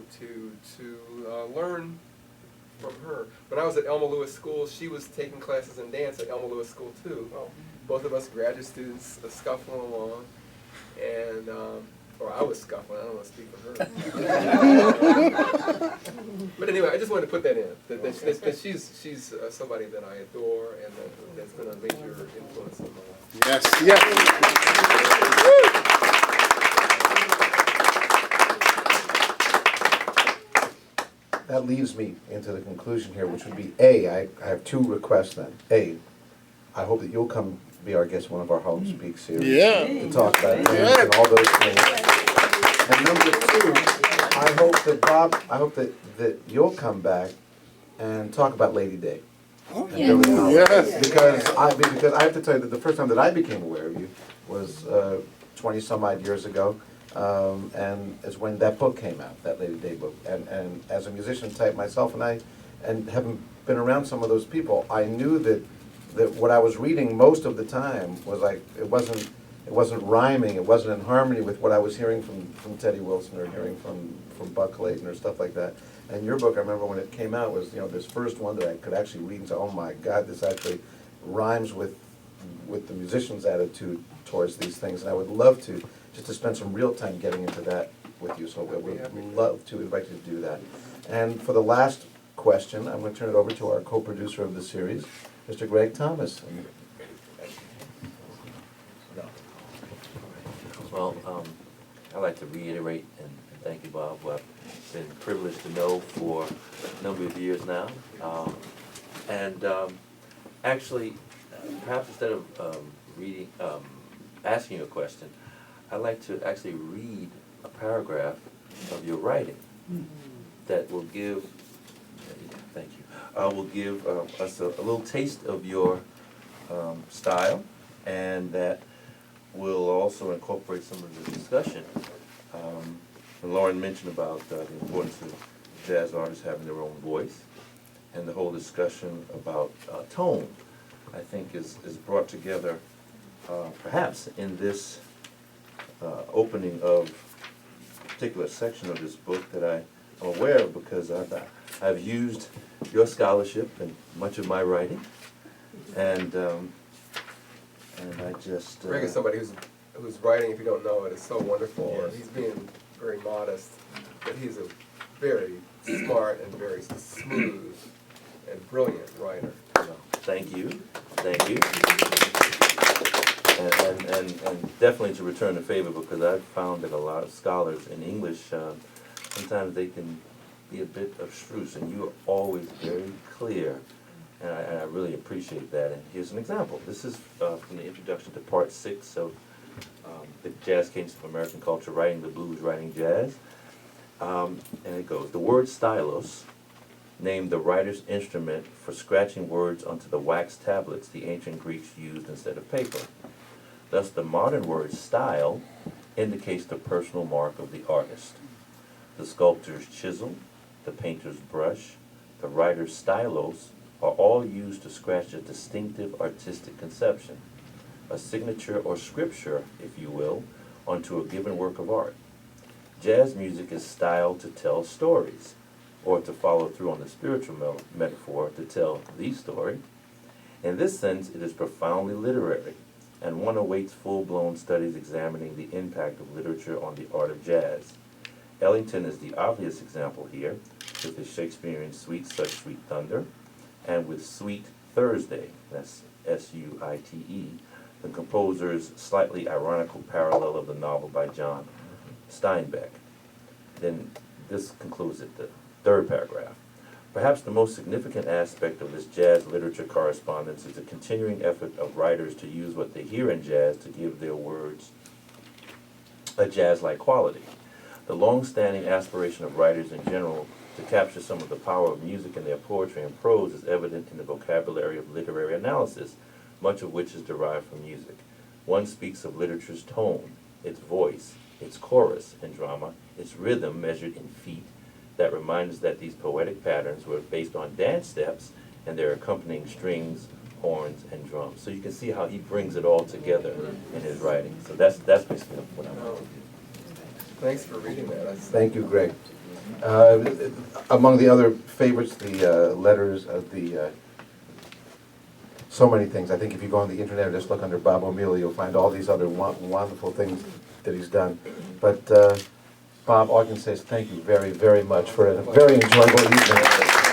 learn from her. When I was at Elma Lewis School, she was taking classes in dance at Elma Lewis School too. Both of us graduate students scuffling along, and or I was scuffling. I don't want to speak for her. But anyway, I just wanted to put that in that she's somebody that I adore and that's been a major influence in my life. Yes, yes. That leads me into the conclusion here, which would be I have 2 requests then. I hope that you'll come be our guest in one of our Harlem Speaks series to talk about dance and all those things. And number 2, I hope that you'll come back and talk about Lady Day. Yes. Because I have to tell you that the first time that I became aware of you was 20 some odd years ago. And it's when that book came out, that Lady Day book. And as a musician type myself, and having been around some of those people, I knew that what I was reading most of the time was like, it wasn't rhyming, it wasn't in harmony with what I was hearing from Teddy Wilson or hearing from Buck Clayton or stuff like that. And your book, I remember when it came out, was this first one that I could actually read and say, oh my God, this actually rhymes with the musician's attitude towards these things. And I would love to spend some real time getting into that with you. So we would love to invite you to do that. And for the last question, I'm going to turn it over to our co-producer of the series, Mr. Greg Thomas. Well, I'd like to reiterate and thank you, Bob, who I've been privileged to know for a number of years now. Actually, perhaps instead of asking you a question, I'd like to actually read a paragraph of your writing that will give, thank you, will give us a little taste of your style, and that will also incorporate some of the discussion. And Loren mentioned about the importance of jazz artists having their own voice, and the whole discussion about tone, I think, is brought together perhaps in this opening of a particular section of this book that I I'm aware of because I've used your scholarship in much of my writing, and I just Greg is somebody who's writing, if you don't know it, is so wonderful. Yes. And he's being very modest, but he's a very smart and very smooth and brilliant writer. thank you, thank you. And definitely to return the favor, because I've found that a lot of scholars in English, sometimes they can be a bit abstruse, and you are always very clear, and I really appreciate that. And here's an example. This is from the introduction to part 6 of the Jazz Cadence of American Culture, Writing the Blues, Writing Jazz. And it goes, the word stylos, named the writer's instrument for scratching words onto the wax tablets the ancient Greeks used instead of paper. Thus, the modern word style indicates the personal mark of the artist. The sculptor's chisel, the painter's brush, the writer's stylos are all used to scratch a distinctive artistic conception, a signature or scripture, if you will, onto a given work of art. Jazz music is styled to tell stories, or to follow through on the spiritual metaphor, to tell the story. In this sense, it is profoundly literary, and one awaits full-blown studies examining the impact of literature on the art of jazz. Ellington is the obvious example here, with his Shakespearean Suite Such Sweet Thunder, and with Sweet Thursday, that's S-U-I-T-E, the composer's slightly ironical parallel of the novel by John Steinbeck. Then this concludes it, the third paragraph. Perhaps the most significant aspect of this jazz literature correspondence is the continuing effort of writers to use what they hear in jazz to give their words a jazz-like quality. The long-standing aspiration of writers in general to capture some of the power of music in their poetry and prose is evident in the vocabulary of literary analysis, much of which is derived from music. One speaks of literature's tone, its voice, its chorus in drama, its rhythm measured in feet, that reminds us that these poetic patterns were based on dance steps and their accompanying strings, horns, and drums. So you can see how he brings it all together in his writing. So that's basically what I'm going to do. Thanks for reading that. Thank you, Greg. Among the other favorites, the letters of the, so many things. I think if you go on the internet and just look under Bob O'Meara, you'll find all these other wonderful things that he's done. But Bob, all I can say is thank you very, very much for a very enjoyable evening.